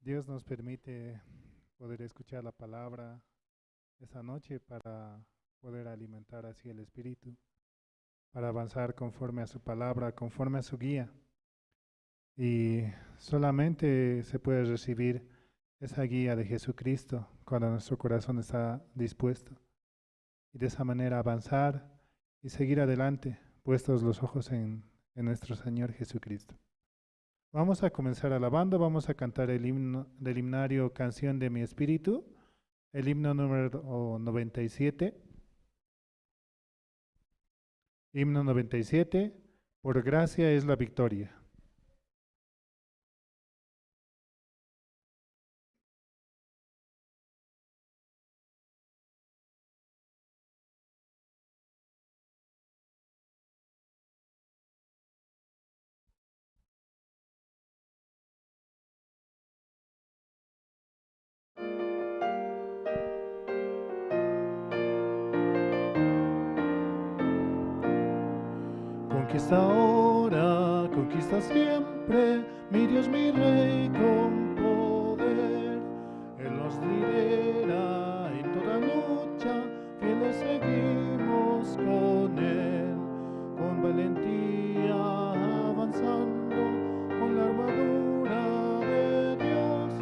Dios nos permite poder escuchar la palabra esta noche para poder alimentar así el espíritu, para avanzar conforme a su palabra, conforme a su guía. Y solamente se puede recibir esa guía de Jesucristo cuando nuestro corazón está dispuesto. Y de esa manera avanzar y seguir adelante, puestos los ojos en nuestro Señor Jesucristo. Vamos a comenzar alabando, vamos a cantar el himno del himnario Canción de mi Espíritu, el himno número 97. Himno 97, por gracia es la victoria. Conquista ahora, conquista siempre, mi Dios, mi Rey, con poder. Él nos lidera en toda lucha, fieles seguimos con Él, con valentía avanzando, con la armadura de Dios,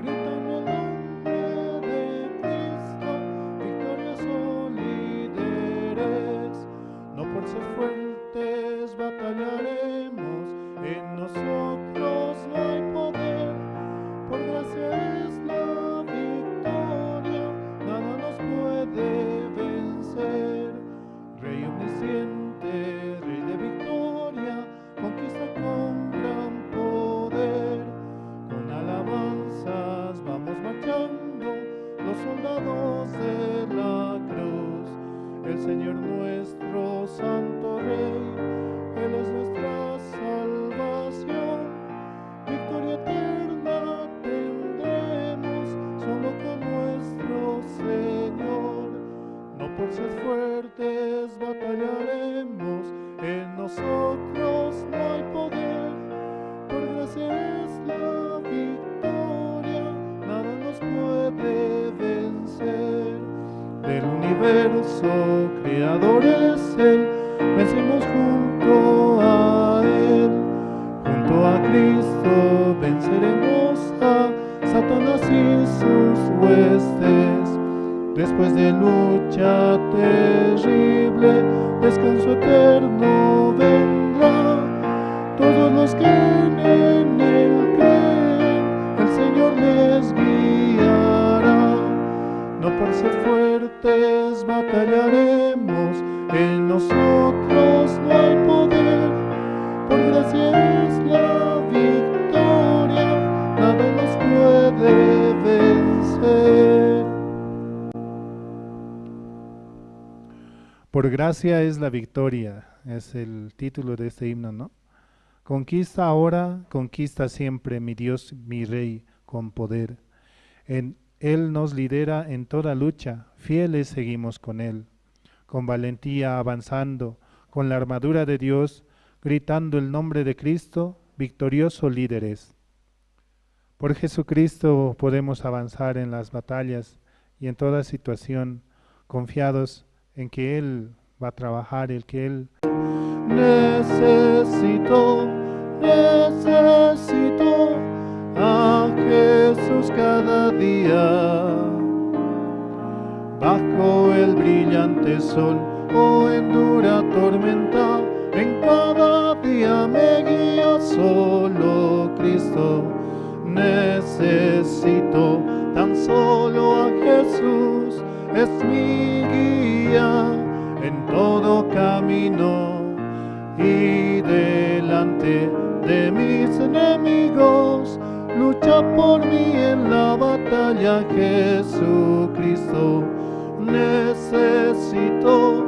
gritando el nombre de Cristo, victorias o líderes, no por ser fuertes batallaremos, en nosotros no hay poder, por gracia es la victoria, nada nos puede vencer. Rey omnisciente, Rey de victoria, conquista con gran poder, con alabanzas vamos marchando, los soldados de la cruz, el Señor nuestro Santo Rey, Él es nuestra salvación, victoria eterna tendremos solo con nuestro Señor, no por ser fuertes batallaremos, en nosotros no hay poder, por gracia es la victoria, nada nos puede vencer. Del universo creador es Él, vencemos junto a Él, junto a Cristo venceremos a Satanás y sus huestes. Después de lucha terrible, descanso eterno vendrá. Todos los que en Él creen, el Señor les guiará. No por ser fuertes batallaremos, en nosotros no hay poder, por gracia es la victoria, nada nos puede vencer. Por gracia es la victoria, es el título de este himno, ¿no? Conquista ahora, conquista siempre, mi Dios, mi Rey, con poder. Él nos lidera en toda lucha, fieles seguimos con Él, con valentía avanzando, con la armadura de Dios, gritando el nombre de Cristo, victorioso líderes. Por Jesucristo podemos avanzar en las batallas y en toda situación, confiados en que Él va a trabajar, el que Él necesito a Jesús cada día, bajo el brillante sol o en dura tormenta, en cada día me guía solo Cristo. Necesito tan solo a Jesús, es mi guía en todo camino y delante de mis enemigos, lucha por mí en la batalla Jesucristo. Necesito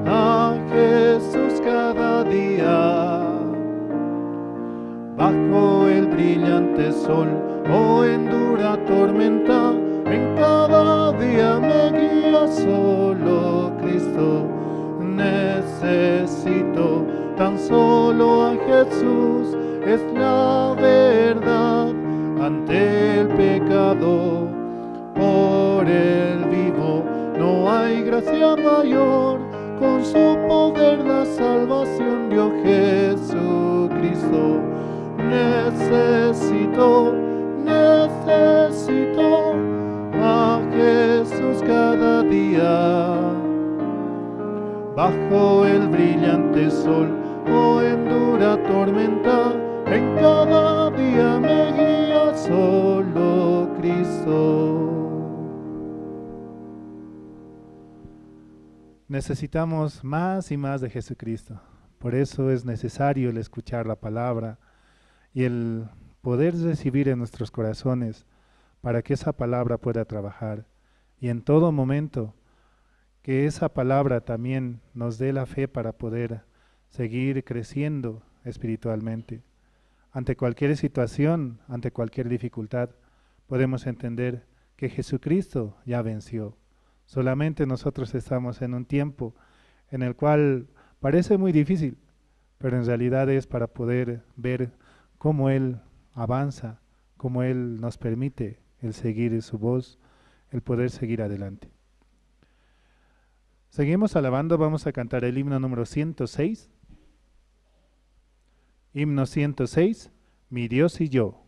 a Jesús cada día, bajo el brillante sol o en dura tormenta, en cada día me guía solo Cristo. Necesito tan solo a Jesús, es la verdad ante el pecado. Por el vivo no hay gracia mayor, con su poder la salvación dio Jesucristo. Necesito a Jesús cada día. Bajo el brillante sol o en dura tormenta, en cada día me guía solo Cristo. Necesitamos más y más de Jesucristo. Por eso es necesario el escuchar la palabra y el poder recibir en nuestros corazones para que esa palabra pueda trabajar. Y en todo momento, que esa palabra también nos dé la fe para poder seguir creciendo espiritualmente. Ante cualquier situación, ante cualquier dificultad, podemos entender que Jesucristo ya venció. Solamente nosotros estamos en un tiempo en el cual parece muy difícil, pero en realidad es para poder ver cómo Él avanza, cómo Él nos permite el seguir su voz, el poder seguir adelante. Seguimos alabando, vamos a cantar el himno número 106. Himno 106, Mi Dios y yo.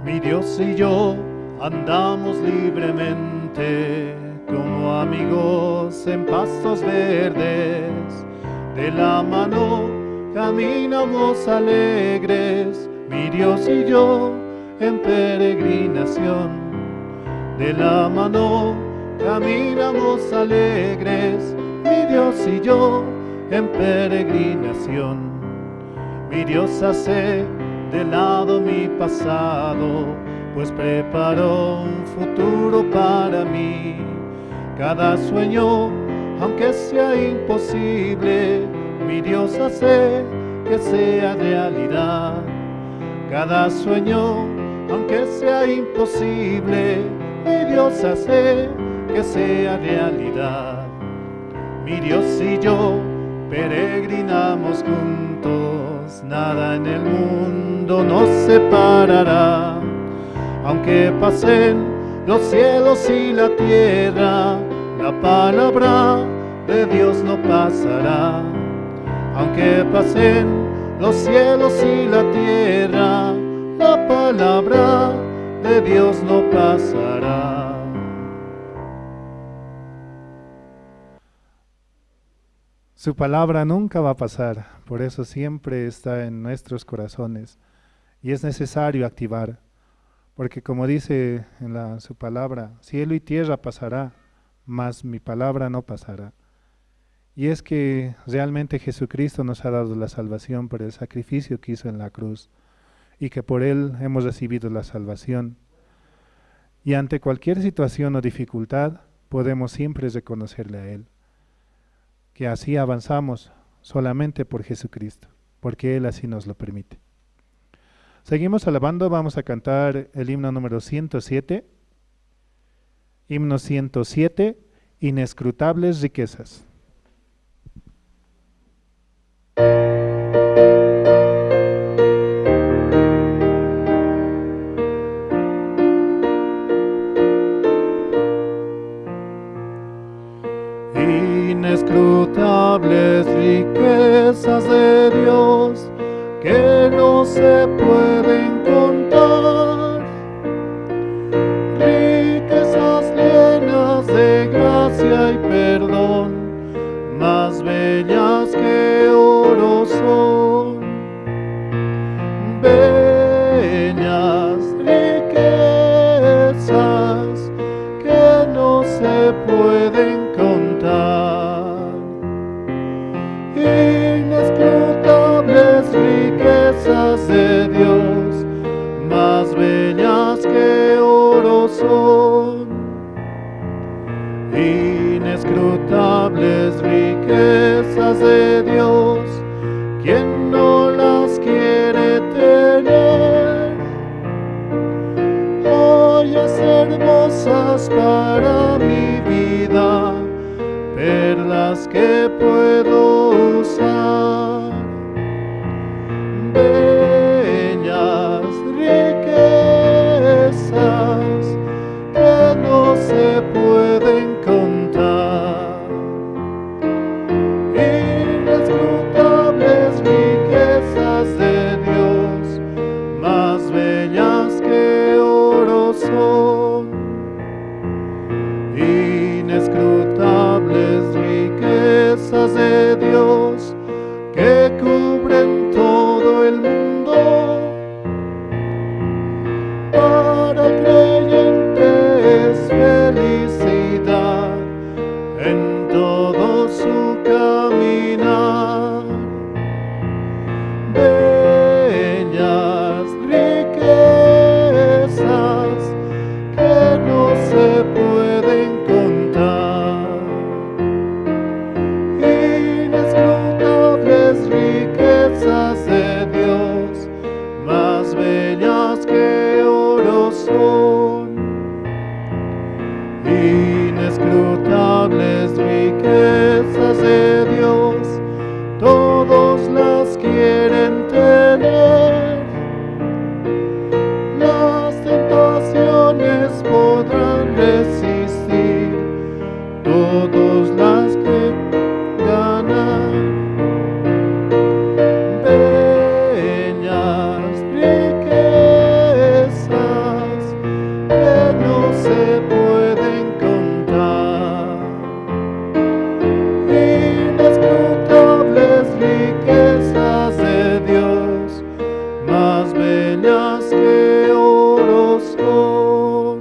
Mi Dios y yo andamos libremente como amigos en pastos verdes. De la mano caminamos alegres, mi Dios y yo en peregrinación. De la mano caminamos alegres, mi Dios y yo en peregrinación. Mi Dios hace de lado mi pasado, pues preparó un futuro para mí. Cada sueño, aunque sea imposible, mi Dios hace que sea realidad. Cada sueño, aunque sea imposible, mi Dios hace que sea realidad. Mi Dios y yo peregrinamos juntos, nada en el mundo nos separará. Aunque pasen los cielos y la tierra, la palabra de Dios no pasará. Aunque pasen los cielos y la tierra, la palabra de Dios no pasará. Su palabra nunca va a pasar, por eso siempre está en nuestros corazones y es necesario activar, porque como dice en su palabra, cielo y tierra pasará, mas mi palabra no pasará. Y es que realmente Jesucristo nos ha dado la salvación por el sacrificio que hizo en la cruz y que por Él hemos recibido la salvación. Y ante cualquier situación o dificultad podemos siempre reconocerle a Él, que así avanzamos solamente por Jesucristo, porque Él así nos lo permite. Seguimos alabando, vamos a cantar el himno número 107, himno 107, Inescrutables riquezas. Inescrutables riquezas de Dios que no se pueden contar, riquezas llenas de gracia y perdón, más bellas que oro son, bellas riquezas que no se pueden contar. Inescrutables riquezas de Dios, más bellas que oro son. Inescrutables riquezas de Dios, ¿quién no las quiere tener? Hoy es el hermosas para mi vida, perlas que puedo usar, bellas riquezas que no se pueden contar, inescrutables riquezas de Dios, más bellas que oro son, inescrutables riquezas de Dios que cubren todo el mundo. Para el creyente es felicidad en todo su caminar. Bellas riquezas que no se pueden contar, inescrutables riquezas de Dios, más bellas que oro son, inescrutables riquezas de Dios, todos las quieren tener, las tentaciones podrán resistir, todos las que ganan. Bellas riquezas que no se pueden contar, inescrutables riquezas de Dios, más bellas que oro son.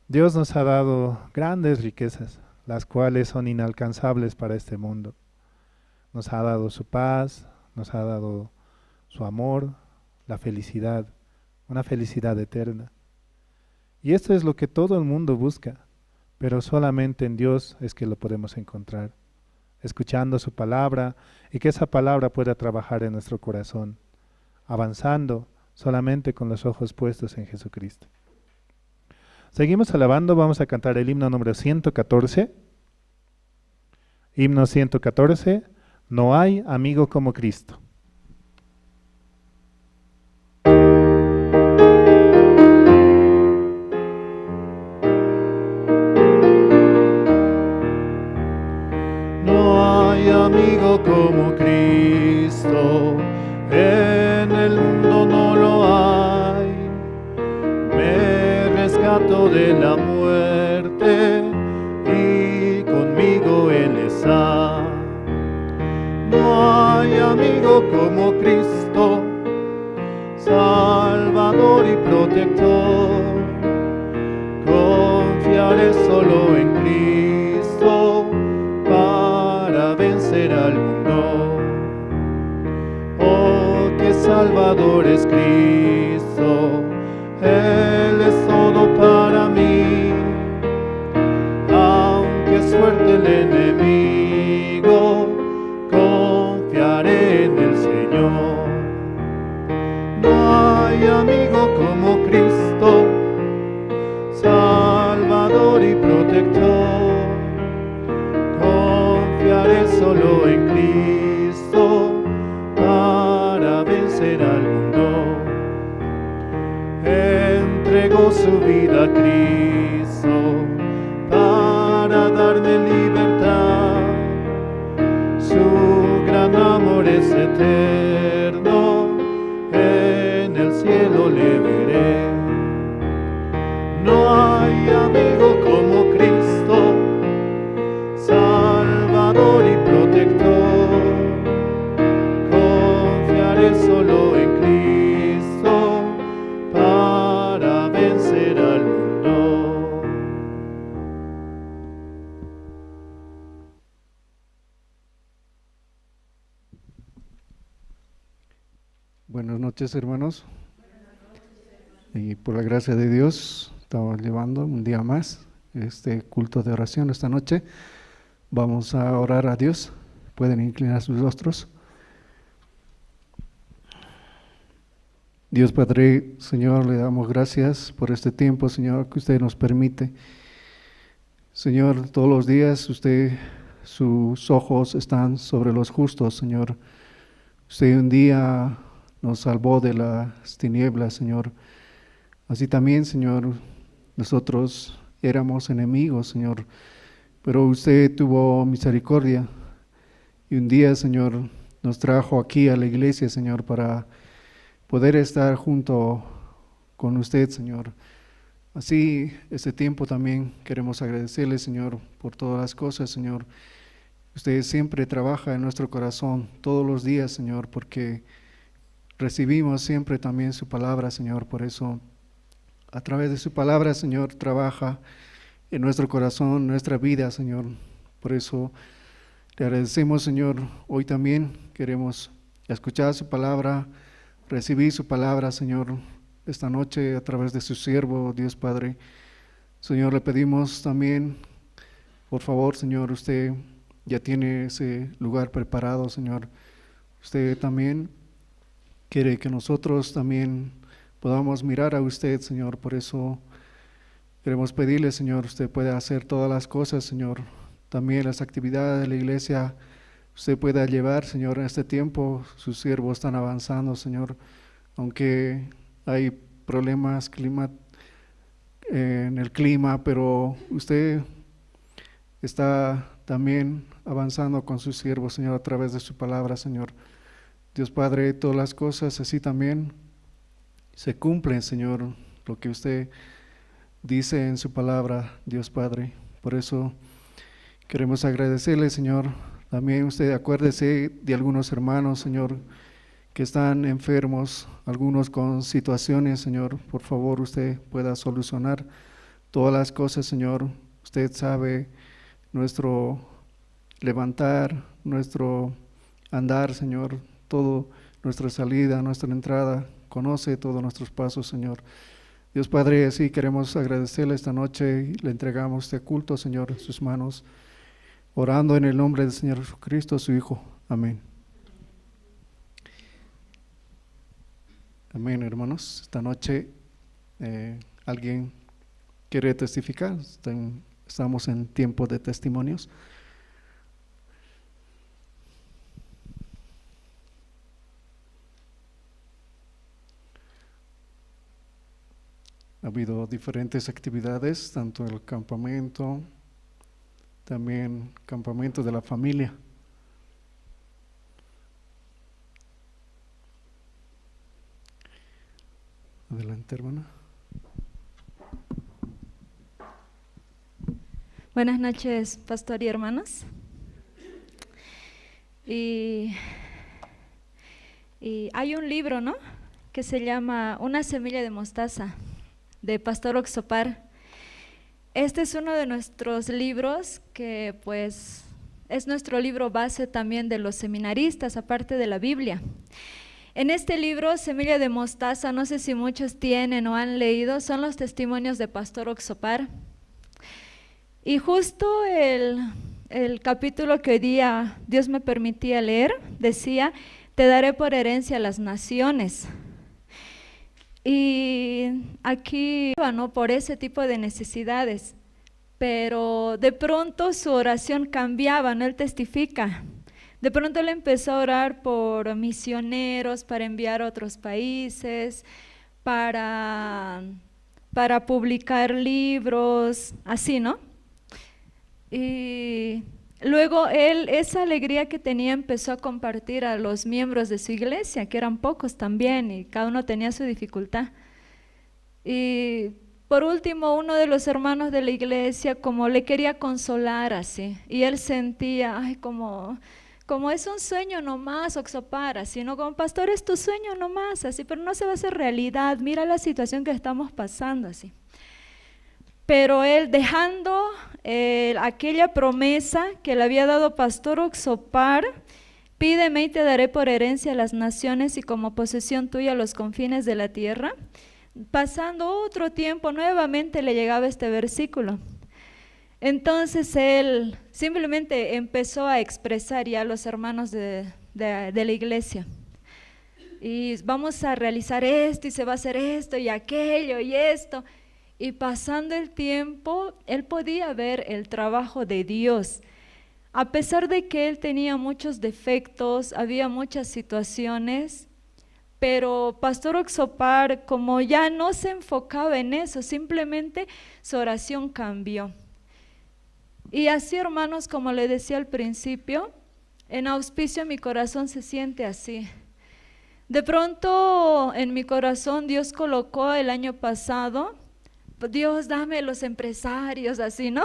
Dios nos ha dado grandes riquezas, las cuales son inalcanzables para este mundo. Nos ha dado su paz, nos ha dado su amor, la felicidad, una felicidad eterna. Y esto es lo que todo el mundo busca, pero solamente en Dios es que lo podemos encontrar, escuchando su palabra y que esa palabra pueda trabajar en nuestro corazón, avanzando solamente con los ojos puestos en Jesucristo. Seguimos alabando, vamos a cantar el himno número 114. Himno 114, no hay amigo como Cristo. No hay amigo como Cristo, en el mundo no lo hay. Me rescato de la muerte y conmigo Él está. No hay amigo como Cristo, Salvador y protector. Confiaré solo en Cristo para vencer al mundo. Oh, qué Salvador es Cristo, Él es todo para mí. Aunque es fuerte el enemigo, confiaré en el Señor. No hay amigo como Cristo, Salvador y protector. Confiaré solo en Cristo para vencer al mundo. Entregó su vida a Cristo para darme libertad. Su gran amor es eterno, en el cielo le veré. No hay amigo como Cristo, Salvador y protector. Confiaré solo en Cristo para vencer al mundo. Buenas noches, hermanos. Y por la gracia de Dios, estamos llevando un día más este culto de oración esta noche. Vamos a orar a Dios. Pueden inclinar sus rostros. Dios Padre, Señor, le damos gracias por este tiempo, Señor, que usted nos permite. Señor, todos los días sus ojos están sobre los justos, Señor. Usted un día nos salvó de las tinieblas, Señor. Así también, Señor, nosotros éramos enemigos, Señor, pero usted tuvo misericordia y un día, Señor, nos trajo aquí a la iglesia, Señor, para poder estar junto con usted, Señor. Así, este tiempo también queremos agradecerle, Señor, por todas las cosas, Señor. Usted siempre trabaja en nuestro corazón todos los días, Señor, porque recibimos siempre también su palabra, Señor. Por eso, a través de su palabra, Señor, trabaja en nuestro corazón, nuestra vida, Señor. Por eso, le agradecemos, Señor. Hoy también queremos escuchar su palabra, recibir su palabra, Señor, esta noche a través de su siervo, Dios Padre. Señor, le pedimos también, por favor, Señor, usted ya tiene ese lugar preparado, Señor. Usted también quiere que nosotros también podamos mirar a usted, Señor. Por eso queremos pedirle, Señor, usted puede hacer todas las cosas, Señor. También las actividades de la iglesia usted pueda llevar, Señor, en este tiempo. Sus siervos están avanzando, Señor, aunque hay problemas en el clima, pero usted está también avanzando con sus siervos, Señor, a través de su palabra, Señor. Dios Padre, todas las cosas así también se cumplen, Señor, lo que usted dice en su palabra, Dios Padre. Por eso queremos agradecerle, Señor. También usted acuérdese de algunos hermanos, Señor, que están enfermos, algunos con situaciones, Señor. Por favor, usted pueda solucionar todas las cosas, Señor. Usted sabe nuestro levantar, nuestro andar, Señor, todo, nuestra salida, nuestra entrada. Conoce todos nuestros pasos, Señor. Dios Padre, así queremos agradecerle esta noche y le entregamos este culto, Señor, en sus manos, orando en el nombre del Señor Jesucristo, su Hijo. Amén. Amén, hermanos. Esta noche, ¿alguien quiere testificar? Estamos en tiempo de testimonios. Ha habido diferentes actividades, tanto el campamento, también campamento de la familia. Adelante, hermana. Buenas noches, pastor y hermanos. Y hay un libro, ¿no?, que se llama Una semilla de mostaza, de Pastor Oxopar. Este es uno de nuestros libros que pues es nuestro libro base también de los seminaristas, aparte de la Biblia. En este libro, Semilla de Mostaza, no sé si muchos tienen o han leído, son los testimonios de Pastor Oxopar. Y justo el capítulo que hoy día Dios me permitía leer, decía: te daré por herencia a las naciones. Y aquí, ¿no?, por ese tipo de necesidades, pero de pronto su oración cambiaba, ¿no? Él testifica. De pronto él empezó a orar por misioneros, para enviar a otros países, para publicar libros, así, ¿no? Y luego él, esa alegría que tenía, empezó a compartir a los miembros de su iglesia, que eran pocos también, y cada uno tenía su dificultad. Y por último, uno de los hermanos de la iglesia como le quería consolar así, y él sentía, ay, como es un sueño nomás, Oxopar, así, ¿no? Como pastor, es tu sueño nomás, así, pero no se va a hacer realidad, mira la situación que estamos pasando, así. Pero él, dejando aquella promesa que le había dado Pastor Oxopar, pídeme y te daré por herencia a las naciones y como posesión tuya los confines de la tierra. Pasando otro tiempo, nuevamente le llegaba este versículo. Entonces él simplemente empezó a expresar ya a los hermanos de la iglesia: y vamos a realizar esto y se va a hacer esto y aquello y esto. Y pasando el tiempo, él podía ver el trabajo de Dios. A pesar de que él tenía muchos defectos, había muchas situaciones, pero Pastor Oxopar, como ya no se enfocaba en eso, simplemente su oración cambió. Y así, hermanos, como le decía al principio, en auspicio mi corazón se siente así. De pronto en mi corazón Dios colocó el año pasado, Dios dame los empresarios, así, ¿no?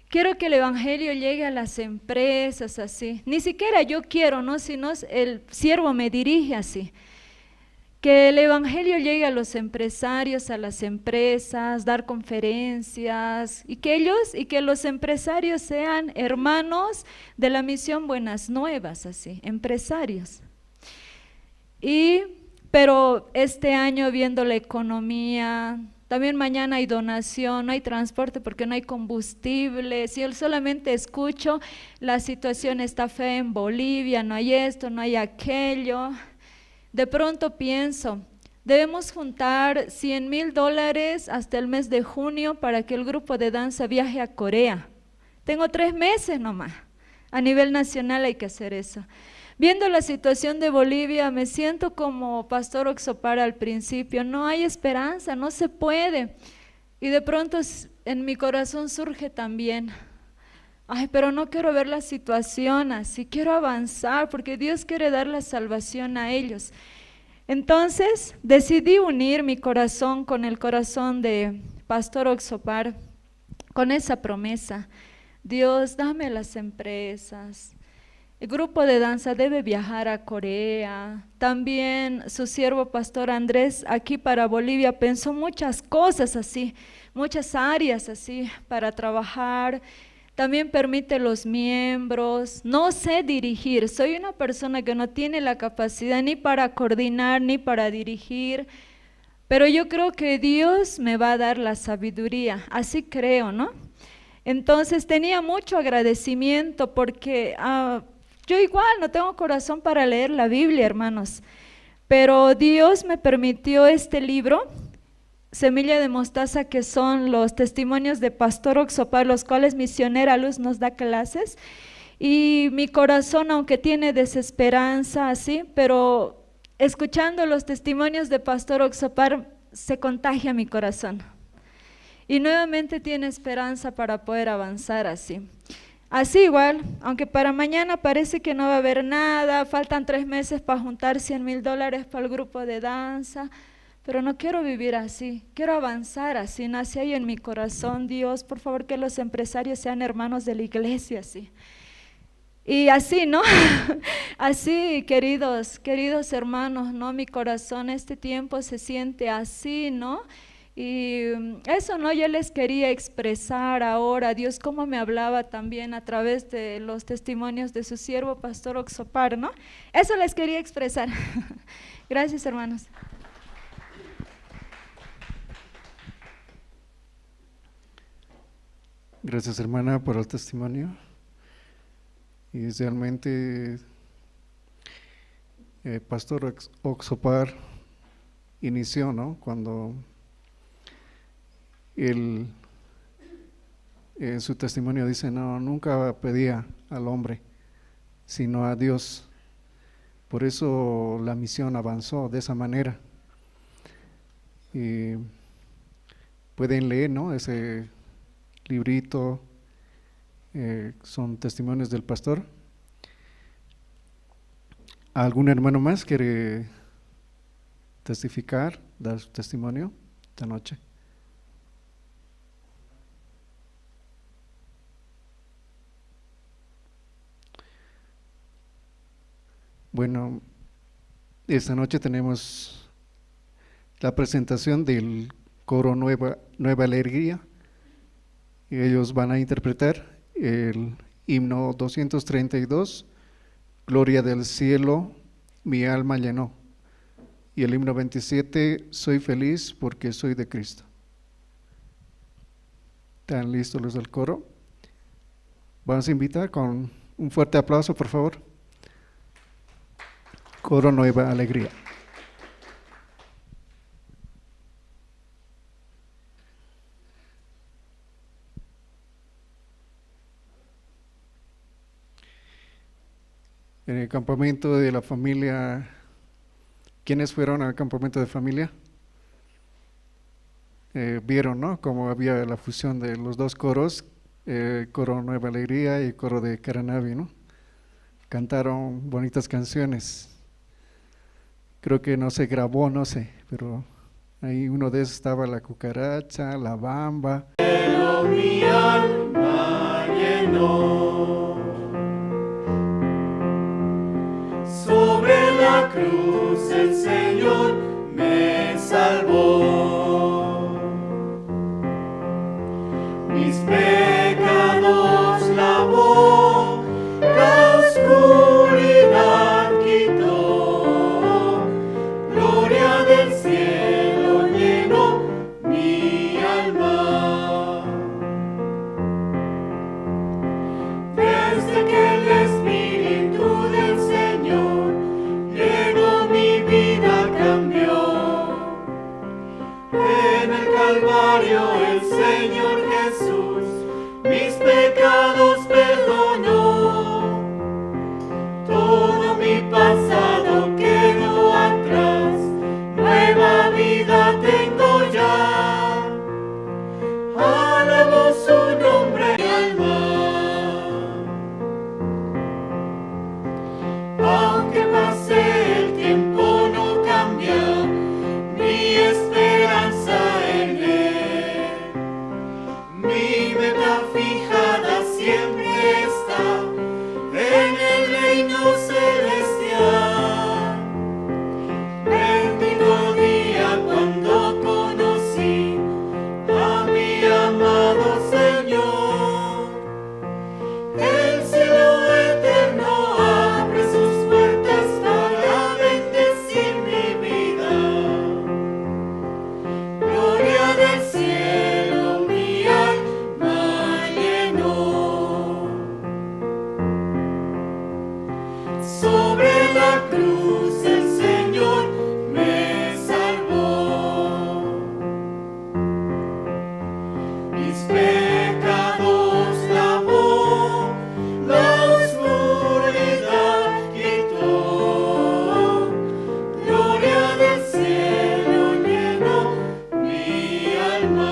Quiero que el evangelio llegue a las empresas, así. Ni siquiera yo quiero, ¿no? Sino el siervo me dirige así. Que el evangelio llegue a los empresarios, a las empresas, dar conferencias y que los empresarios sean hermanos de la misión Buenas Nuevas, así, empresarios. Pero este año viendo la economía, también mañana hay donación, no hay transporte porque no hay combustible. Si yo solamente escucho, la situación está fea en Bolivia, no hay esto, no hay aquello. De pronto pienso, debemos juntar $100,000 hasta el mes de junio para que el grupo de danza viaje a Corea. Tengo 3 meses nomás, a nivel nacional hay que hacer eso. Viendo la situación de Bolivia, me siento como Pastor Oxopar al principio, no hay esperanza, no se puede. Y de pronto en mi corazón surge también, ay, pero no quiero ver la situación así, quiero avanzar porque Dios quiere dar la salvación a ellos. Entonces decidí unir mi corazón con el corazón de Pastor Oxopar, con esa promesa. Dios, dame las empresas. El grupo de danza debe viajar a Corea. También su siervo Pastor Andrés aquí para Bolivia pensó muchas cosas así, muchas áreas así para trabajar. También permite los miembros. No sé dirigir, soy una persona que no tiene la capacidad ni para coordinar ni para dirigir, pero yo creo que Dios me va a dar la sabiduría, así creo, ¿no? Entonces tenía mucho agradecimiento porque yo igual no tengo corazón para leer la Biblia, hermanos, pero Dios me permitió este libro, Semilla de Mostaza, que son los testimonios de Pastor Oxopar, los cuales Misionera Luz nos da clases, y mi corazón, aunque tiene desesperanza así, pero escuchando los testimonios de Pastor Oxopar se contagia mi corazón y nuevamente tiene esperanza para poder avanzar así. Así igual, aunque para mañana parece que no va a haber nada, faltan 3 meses para juntar $100,000 para el grupo de danza, pero no quiero vivir así, quiero avanzar así, nace ahí en mi corazón, Dios, por favor que los empresarios sean hermanos de la iglesia, así. Y así, ¿no? Así, queridos hermanos, ¿no? Mi corazón este tiempo se siente así, ¿no? Y eso, ¿no? Yo les quería expresar ahora, Dios cómo me hablaba también a través de los testimonios de su siervo Pastor Oxopar, ¿no? Eso les quería expresar. Gracias, hermanos. Gracias, hermana, por el testimonio. Y realmente Pastor Oxopar inició, ¿no? Cuando él en su testimonio dice, no, nunca pedía al hombre, sino a Dios. Por eso la misión avanzó de esa manera. Y pueden leer, ¿no? Ese librito, son testimonios del pastor. ¿Algún hermano más quiere testificar, dar su testimonio esta noche? Bueno, esta noche tenemos la presentación del coro Nueva Alegría. Y ellos van a interpretar el himno 232, Gloria del cielo, mi alma llenó. Y el himno 27, Soy feliz porque soy de Cristo. ¿Están listos los del coro? Vamos a invitar con un fuerte aplauso, por favor. Coro Nueva Alegría. En el campamento de la familia, ¿quiénes fueron al campamento de familia? Vieron, ¿no? Cómo había la fusión de los dos coros, coro Nueva Alegría y coro de Caranavi, ¿no? Cantaron bonitas canciones. Creo que no se grabó, no sé, pero ahí uno de esos estaba La Cucaracha, La Bamba. Pero mi alma llenó, sobre la cruz el Señor me salvó, mis pecados lavó, la oscuridad quitó, gloria del cielo llenó mi alma. Desde que el Espíritu del Señor llegó, mi vida cambió. En el Calvario el Señor Jesús mis pecados perdonó. Todo mi pasado quedó atrás, nueva vida tengo ya. Alabo su nombre, mi alma. Aunque pase el tiempo no cambia mi esperanza en él. Mi meta fijada siempre está en el reino celestial. Bendito día cuando conocí a mi amado Señor. El cielo eterno abre sus puertas para bendecir mi vida. Gloria del cielo mi alma llenó. Sobre la cruz el Señor me salvó, mis pecados lavó, la oscuridad quitó, gloria del cielo llenó mi alma.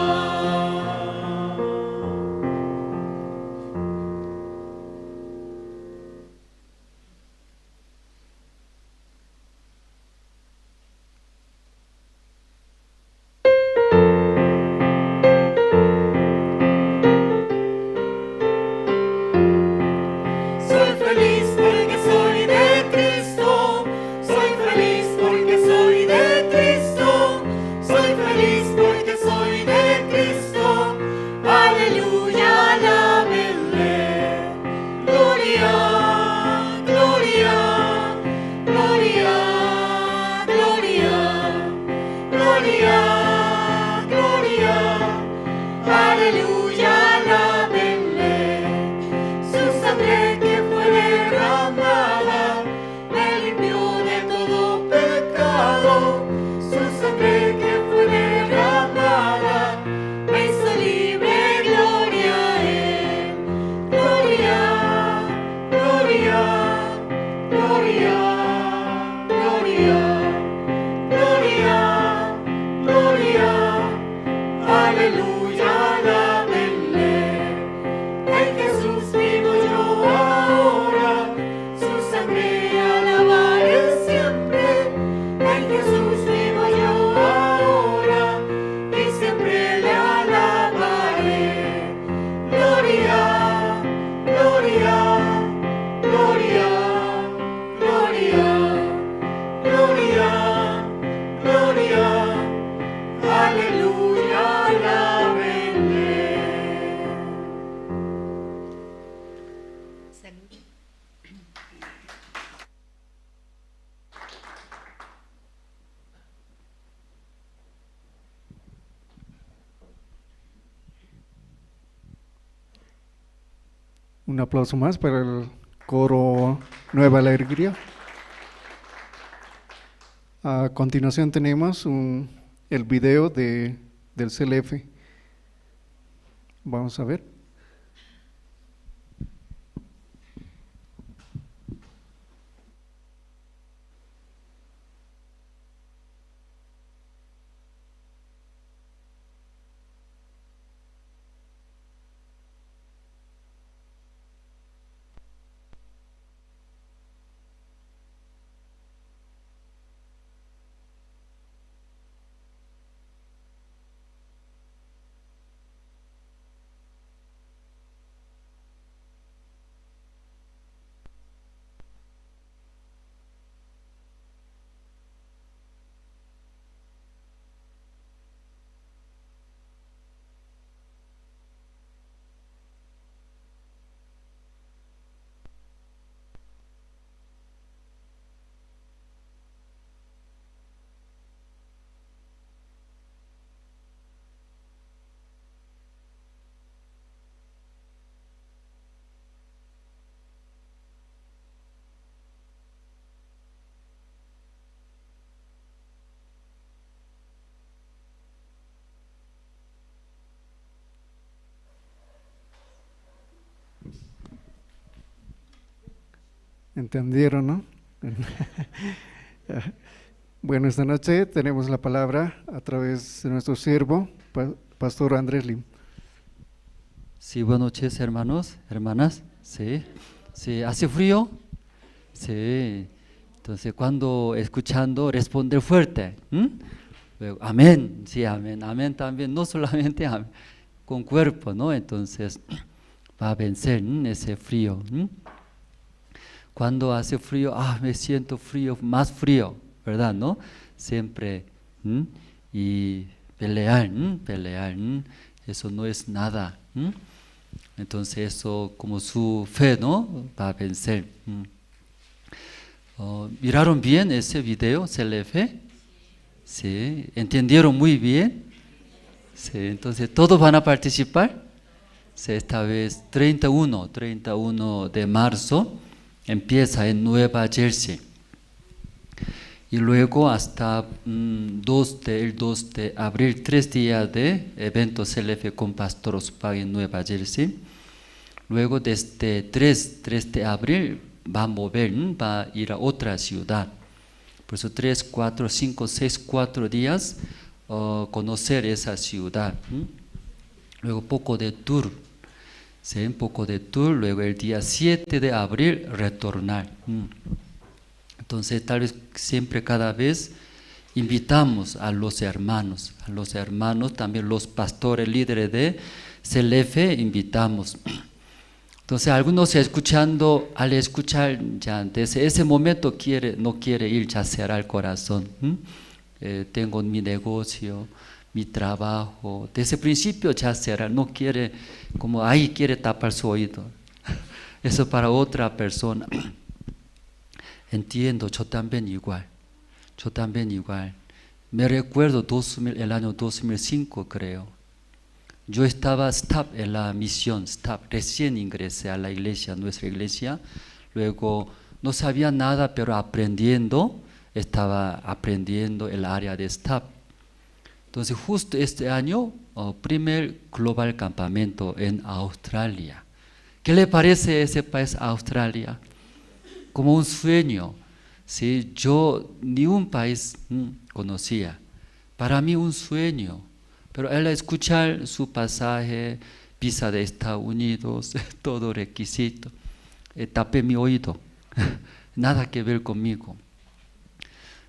Soy feliz porque soy de Cristo, soy feliz porque soy de Cristo, soy feliz porque soy de Cristo, aleluya, alábenle, gloria, gloria, gloria, gloria, gloria, gloria, aleluya, alábenle. Su sangre que fue derramada me limpió de todo pecado. Su sangre que fue derramada me hizo libre, gloria a él. Gloria, gloria, gloria, gloria, gloria, gloria, aleluya, alábenle. En Jesús vivo yo ahora, su sangre alabaré siempre. En Jesús vivo yo ahora, y siempre le alabaré. Gloria, gloria, gloria, gloria, gloria, gloria, aleluya, alábenle. Un aplauso más para el coro Nueva Alegría. A continuación tenemos el video del CLF. Vamos a ver. ¿Entendieron, no? Bueno, esta noche tenemos la palabra a través de nuestro siervo, Pastor Andrés Lim. Sí, buenas noches, hermanos, hermanas. Sí, sí, ¿hace frío? Sí. Entonces, cuando escuchando, responder fuerte. Luego, amén, sí, amén, amén también, no solamente amén, con cuerpo, ¿no? Entonces, va a vencer ese frío. Cuando hace frío, me siento frío, más frío, ¿verdad? ¿No? Siempre, y pelear, eso no es nada. Entonces eso como su fe, ¿no? Va a vencer. ¿Miraron bien ese video, CLF? Sí, ¿entendieron muy bien? Sí, entonces todos van a participar. Sí, esta vez 31 de marzo. Empieza en Nueva Jersey y luego hasta el 2 de abril, 3 días de evento CLF con Pastor Ospag en Nueva Jersey. Luego desde 3 de abril va a ir a otra ciudad. Por eso 3, 4, 5, 6, 4 días conocer esa ciudad. Luego poco de tour. Sí, un poco de tour, luego el día 7 de abril retornar. Entonces tal vez siempre cada vez invitamos a los hermanos, también los pastores líderes de CLF invitamos. Entonces algunos escuchando, al escuchar ya desde ese momento no quiere ir ya cerrar el corazón. Tengo mi negocio, mi trabajo, desde el principio ya será, no quiere, como ahí quiere tapar su oído. Eso para otra persona. Entiendo, yo también igual. Me recuerdo el año 2005 creo. Yo estaba staff en la misión, recién ingresé a la iglesia, nuestra iglesia. Luego no sabía nada, pero estaba aprendiendo el área de staff. Entonces justo este año, primer global campamento en Australia. ¿Qué le parece ese país, Australia? Como un sueño. ¿Sí? Yo ni un país conocía. Para mí un sueño. Pero al escuchar su pasaje, visa de Estados Unidos, todo requisito, tapé mi oído. Nada que ver conmigo.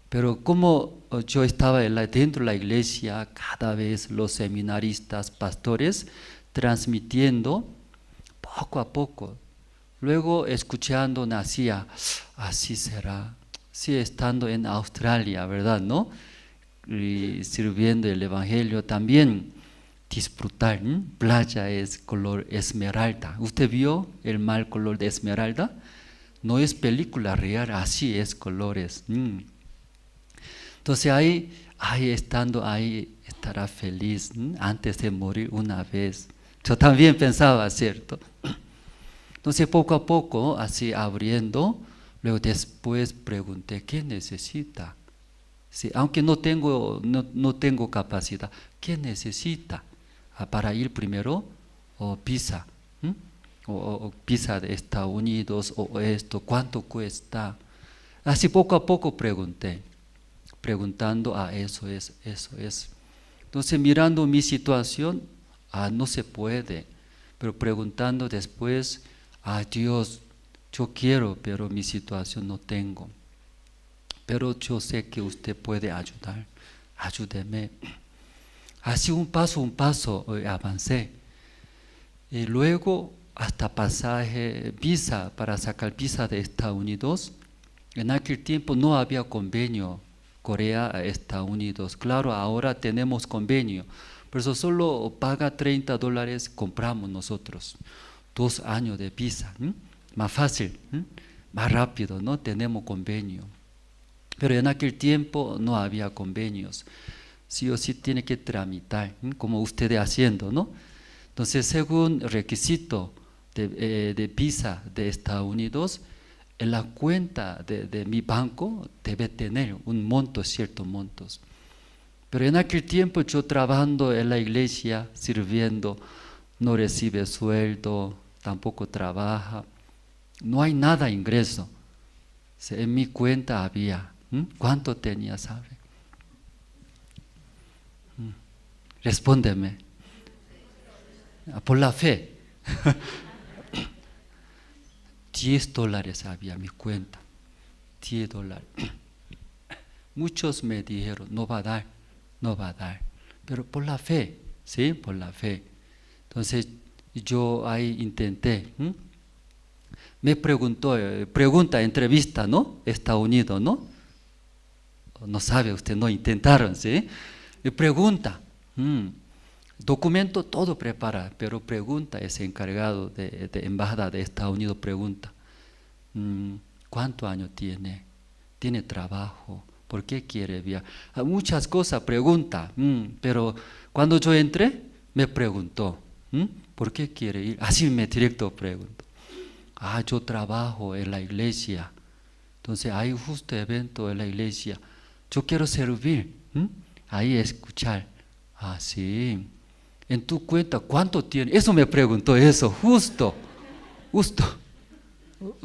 Pero como yo estaba dentro de la iglesia, cada vez los seminaristas, pastores, transmitiendo poco a poco. Luego escuchando nacía, así será. Sí, estando en Australia, ¿verdad? ¿No? Y sirviendo el evangelio también, disfrutar. Playa es color esmeralda. ¿Usted vio el mar color de esmeralda? No es película real, así es colores. Entonces estando ahí, estará feliz antes de morir una vez. Yo también pensaba, ¿cierto? Entonces poco a poco, así abriendo, luego después pregunté, ¿qué necesita? Sí, aunque no tengo capacidad, ¿qué necesita para ir primero? O visa, o visa de Estados Unidos, o esto, ¿cuánto cuesta? Así poco a poco preguntando, eso es. Entonces mirando mi situación, no se puede, pero preguntando después, Dios, yo quiero, pero mi situación no tengo. Pero yo sé que usted puede ayudar, ayúdeme. Así un paso avancé. Y luego hasta pasaje, visa, para sacar visa de Estados Unidos. En aquel tiempo no había convenio Corea a Estados Unidos. Claro, ahora tenemos convenio, pero eso solo paga $30, compramos nosotros. 2 años de visa, más fácil, más rápido, ¿no? Tenemos convenio. Pero en aquel tiempo no había convenios. Sí o sí tiene que tramitar, como ustedes haciendo, ¿no? Entonces, según requisito de visa de Estados Unidos, en la cuenta de mi banco debe tener un monto, ciertos montos. Pero en aquel tiempo yo trabajando en la iglesia, sirviendo, no recibe sueldo, tampoco trabaja, no hay nada ingreso. En mi cuenta había. ¿Cuánto tenía, sabe? Respóndeme. Por la fe. $10 había en mi cuenta. $10. Muchos me dijeron, no va a dar. Pero por la fe, ¿sí? Por la fe. Entonces yo ahí intenté. Me pregunta, entrevista, ¿no? Estados Unidos, ¿no? No sabe usted, no intentaron, ¿sí? Me pregunta, documento todo prepara, pero pregunta, ese encargado de embajada de Estados Unidos pregunta, ¿cuántos años tiene? ¿Tiene trabajo? ¿Por qué quiere viajar? Muchas cosas pregunta, pero cuando yo entré, me preguntó, ¿por qué quiere ir? Así me directo preguntó. Yo trabajo en la iglesia, entonces hay justo evento en la iglesia, yo quiero servir, ahí escuchar. Sí, en tu cuenta, ¿cuánto tiene? Eso me preguntó, justo.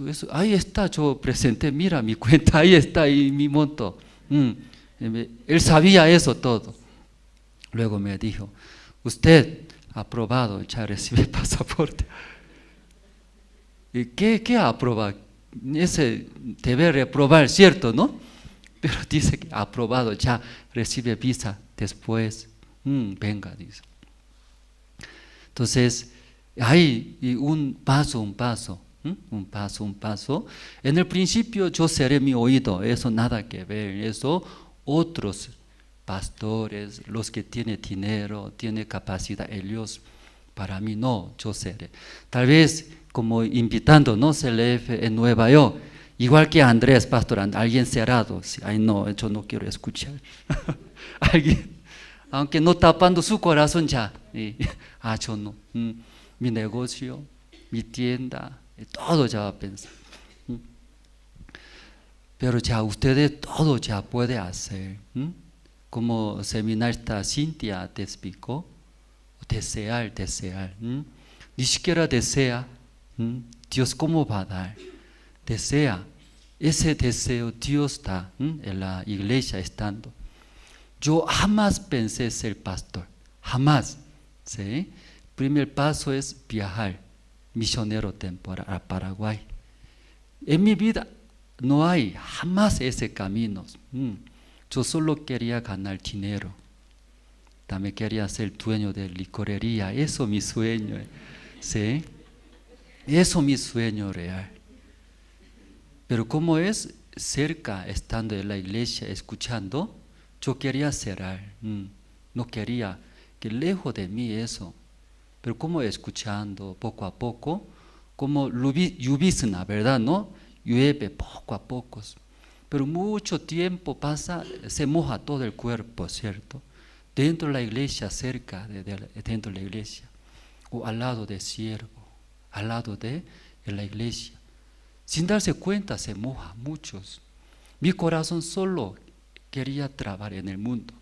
Eso, ahí está, yo presenté, mira mi cuenta, ahí está, y mi monto. Él sabía eso todo. Luego me dijo, usted aprobado, ya recibe pasaporte. ¿Y qué aprobado? Ese debe reprobar, ¿cierto, no? Pero dice que aprobado, ya recibe visa después. Venga, dice. Entonces, hay un paso. En el principio yo cerré mi oído, eso nada que ver, eso otros pastores, los que tienen dinero, tienen capacidad, ellos, para mí no, yo cerré. Tal vez como invitando, ¿no? CLF en Nueva York, igual que Andrés, pastor, alguien cerrado, ay no, yo no quiero escuchar. Alguien, aunque no tapando su corazón ya, yo no, mi negocio, mi tienda, todo ya va a pensar. Pero ya ustedes todo ya puede hacer. Como seminarista Cintia te explicó, desear. Ni siquiera desea, Dios cómo va a dar. Desea, ese deseo Dios da en la iglesia estando. Yo jamás pensé ser pastor, jamás. ¿Sí? Primer paso es viajar, misionero temporal a Paraguay. En mi vida no hay jamás ese camino. Yo solo quería ganar dinero. También quería ser dueño de licorería. Eso es mi sueño. ¿Sí? Eso es mi sueño real. Pero como es cerca, estando en la iglesia, escuchando, yo quería cerrar. No quería que lejos de mí eso. Pero como escuchando poco a poco, como llovizna, ¿verdad? ¿No? Llueve poco a poco. Pero mucho tiempo pasa, se moja todo el cuerpo, ¿cierto? Dentro de la iglesia, cerca dentro de la iglesia, o al lado del siervo, al lado de la iglesia. Sin darse cuenta se moja muchos. Mi corazón solo quería trabajar en el mundo,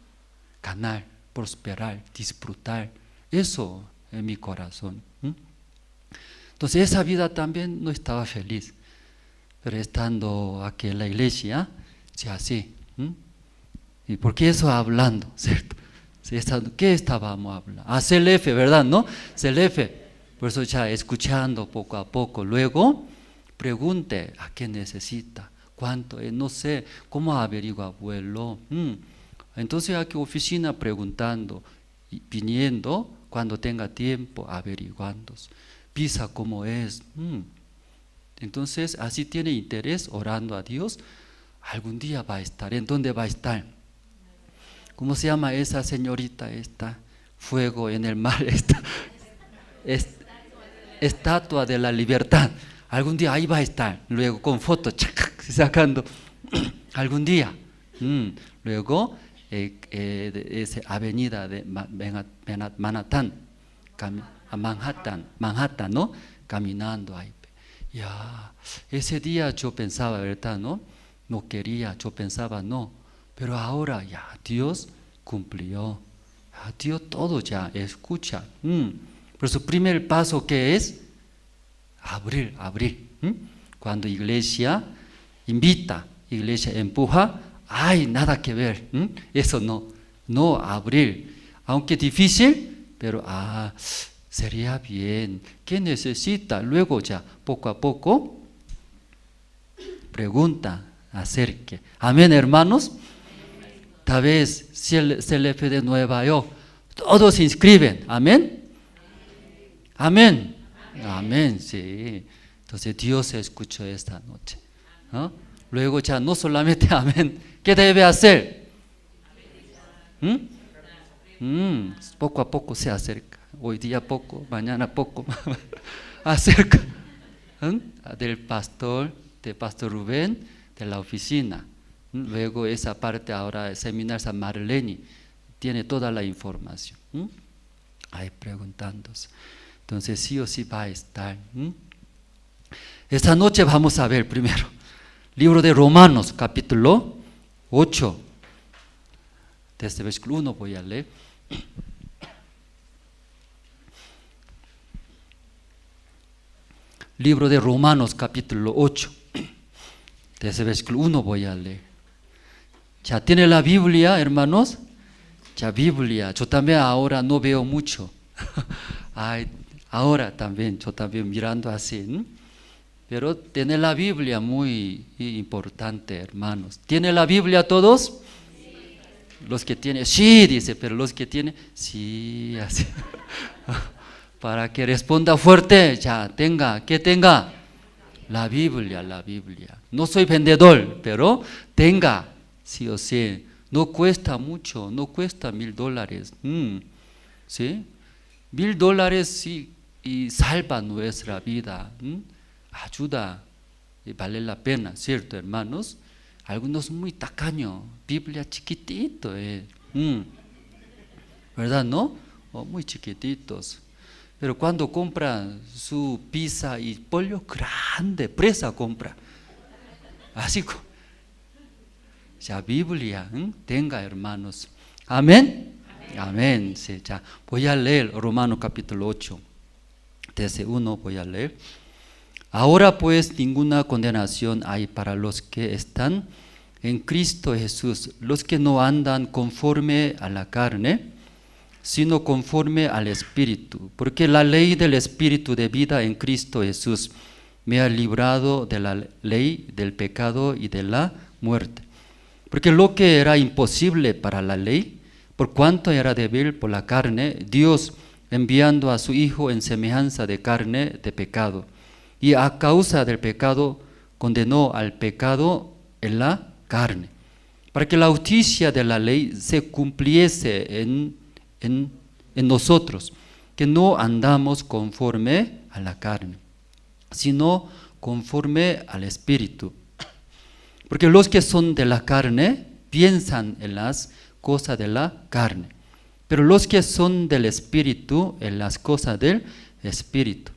ganar, prosperar, disfrutar, eso en mi corazón. Entonces esa vida también no estaba feliz, pero estando aquí en la iglesia, ya así. ¿Y por qué eso hablando? ¿Cierto? ¿Qué estábamos hablando? CLF, ¿verdad? ¿No? CLF. Por eso ya escuchando poco a poco. Luego, pregunte a qué necesita, cuánto, no sé, cómo averigua abuelo. Entonces aquí oficina preguntando, y viniendo cuando tenga tiempo, averiguando. Pisa cómo es. Entonces así tiene interés orando a Dios. Algún día va a estar. ¿En dónde va a estar? ¿Cómo se llama esa señorita esta? Fuego en el mar, estatua de la libertad. Algún día ahí va a estar. Luego con fotos, sacando. Algún día. Luego, esa avenida de Manhattan, ¿no? Caminando ahí. Ya, ese día yo pensaba, ¿verdad? No quería, yo pensaba no. Pero ahora ya Dios cumplió. Dios todo ya escucha. Pero su primer paso, ¿qué es? Abrir. Cuando iglesia invita, iglesia empuja, hay nada que ver. Eso no abrir. Aunque difícil, pero sería bien. ¿Qué necesita? Luego ya, poco a poco, pregunta, acerque. Amén, hermanos. Tal vez CLF de Nueva York, todos se inscriben. Amén. Amén. Amén, sí. Entonces Dios escuchó esta noche. Luego ya no solamente amén. ¿Qué debe hacer? Poco a poco se acerca. Hoy día poco, mañana poco. Acerca del pastor Rubén, de la oficina. Luego esa parte ahora, el seminario San Marlene, tiene toda la información. Ahí preguntándose. Entonces sí o sí va a estar. Esta noche vamos a ver primero, libro de Romanos, capítulo 8. Desde el versículo 1 voy a leer. Libro de Romanos, capítulo 8. Desde el versículo 1 voy a leer. ¿Ya tiene la Biblia, hermanos? Ya Biblia. Yo también ahora no veo mucho. Ahora también, yo también mirando así. Pero tiene la Biblia muy importante, hermanos. ¿Tiene la Biblia todos? Sí. Los que tienen, sí, dice, pero los que tienen, sí, así. Para que responda fuerte, ya tenga, ¿qué tenga? La Biblia. No soy vendedor, pero tenga, sí o sí. No cuesta mucho, no cuesta $1,000. ¿Sí? $1,000 sí, y salva nuestra vida. Ayuda y vale la pena, ¿cierto, hermanos? Algunos muy tacaños, Biblia chiquitito, ¿verdad, no? Muy chiquititos. Pero cuando compra su pizza y pollo grande, presa compra. Así, ya Biblia, tenga, hermanos. Amén. Amén. Sí, ya. Voy a leer Romanos capítulo 8. Desde 1 voy a leer. Ahora pues ninguna condenación hay para los que están en Cristo Jesús, los que no andan conforme a la carne, sino conforme al Espíritu. Porque la ley del Espíritu de vida en Cristo Jesús me ha librado de la ley del pecado y de la muerte. Porque lo que era imposible para la ley, por cuanto era débil por la carne, Dios enviando a su Hijo en semejanza de carne de pecado, y a causa del pecado condenó al pecado en la carne, para que la justicia de la ley se cumpliese en nosotros, que no andamos conforme a la carne, sino conforme al Espíritu. Porque los que son de la carne piensan en las cosas de la carne, pero los que son del Espíritu en las cosas del Espíritu.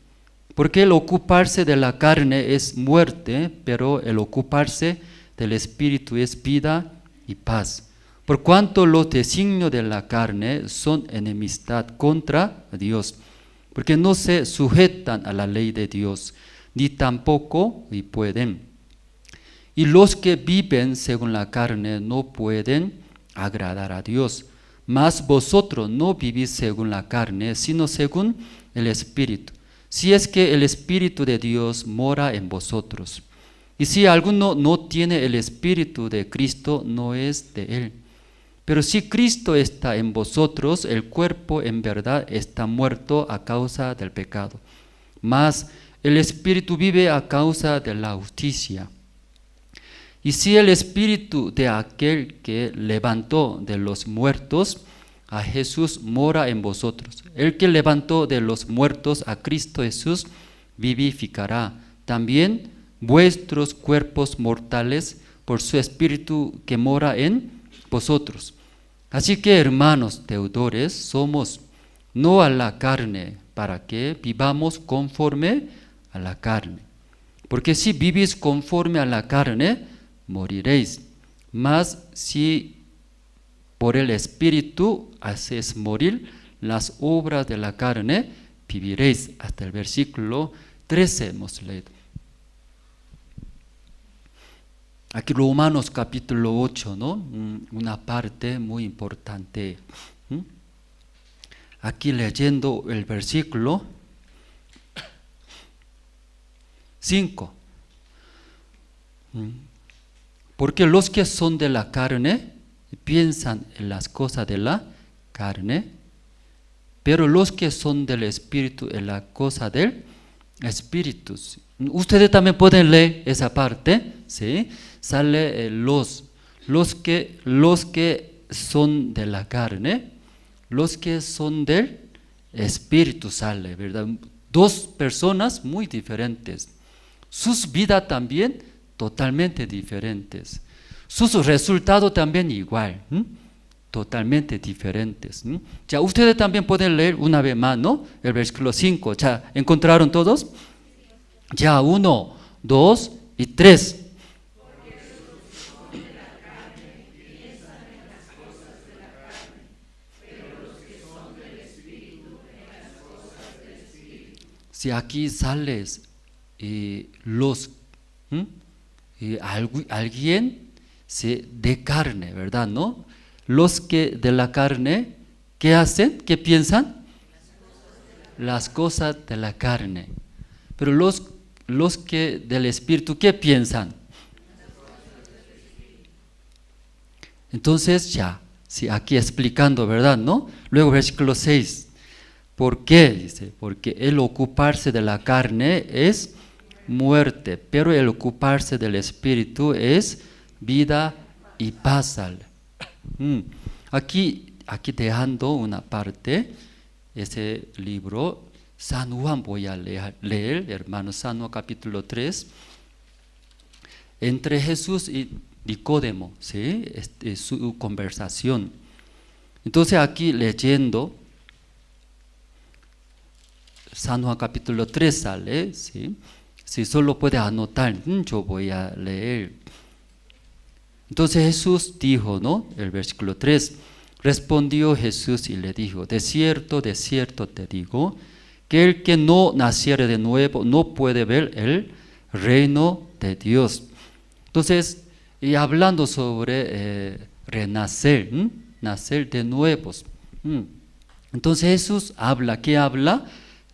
Porque el ocuparse de la carne es muerte, pero el ocuparse del Espíritu es vida y paz. Por cuanto los designios de la carne son enemistad contra Dios, porque no se sujetan a la ley de Dios, ni tampoco y pueden. Y los que viven según la carne no pueden agradar a Dios. Mas vosotros no vivís según la carne, sino según el Espíritu. Si es que el Espíritu de Dios mora en vosotros. Y si alguno no tiene el Espíritu de Cristo, no es de él. Pero si Cristo está en vosotros, el cuerpo en verdad está muerto a causa del pecado. Mas el Espíritu vive a causa de la justicia. Y si el Espíritu de aquel que levantó de los muertos a Jesús mora en vosotros, el que levantó de los muertos a Cristo Jesús vivificará también vuestros cuerpos mortales por su Espíritu que mora en vosotros. Así que, hermanos deudores, somos no a la carne, para que vivamos conforme a la carne. Porque si vivís conforme a la carne, moriréis. Mas si por el Espíritu hacéis morir las obras de la carne, viviréis. Hasta el versículo 13 hemos leído. Aquí Romanos capítulo 8, ¿no? Una parte muy importante. Aquí leyendo el versículo 5. Porque los que son de la carne piensan en las cosas de la carne, pero los que son del Espíritu en la cosa del Espíritu. Ustedes también pueden leer esa parte, ¿sí? Sale los que son de la carne, los que son del Espíritu sale, ¿verdad? Dos personas muy diferentes. Sus vidas también totalmente diferentes. Sus resultados también igual, totalmente diferentes. Ya ustedes también pueden leer una vez más, ¿no? El versículo 5. ¿Ya encontraron todos? Ya 1, 2 y 3. Si aquí sales alguien de carne, ¿verdad? ¿No? Los que de la carne, ¿qué hacen? ¿Qué piensan? Las cosas de la carne. Pero los que del Espíritu, ¿qué piensan? Entonces ya, si aquí explicando, ¿verdad? ¿No? Luego versículo 6. ¿Por qué? Dice, porque el ocuparse de la carne es muerte, pero el ocuparse del Espíritu es vida y paz. Aquí dejando una parte, ese libro, San Juan voy a leer, hermano, San Juan capítulo 3, entre Jesús y Nicodemo, ¿sí? Su conversación. Entonces aquí leyendo, San Juan capítulo 3 sale, ¿sí? Si solo puede anotar, yo voy a leer. Entonces Jesús dijo, ¿no? El versículo 3, respondió Jesús y le dijo, de cierto te digo, que el que no naciere de nuevo no puede ver el reino de Dios. Entonces, y hablando sobre renacer, nacer de nuevos. Entonces Jesús habla, ¿qué habla?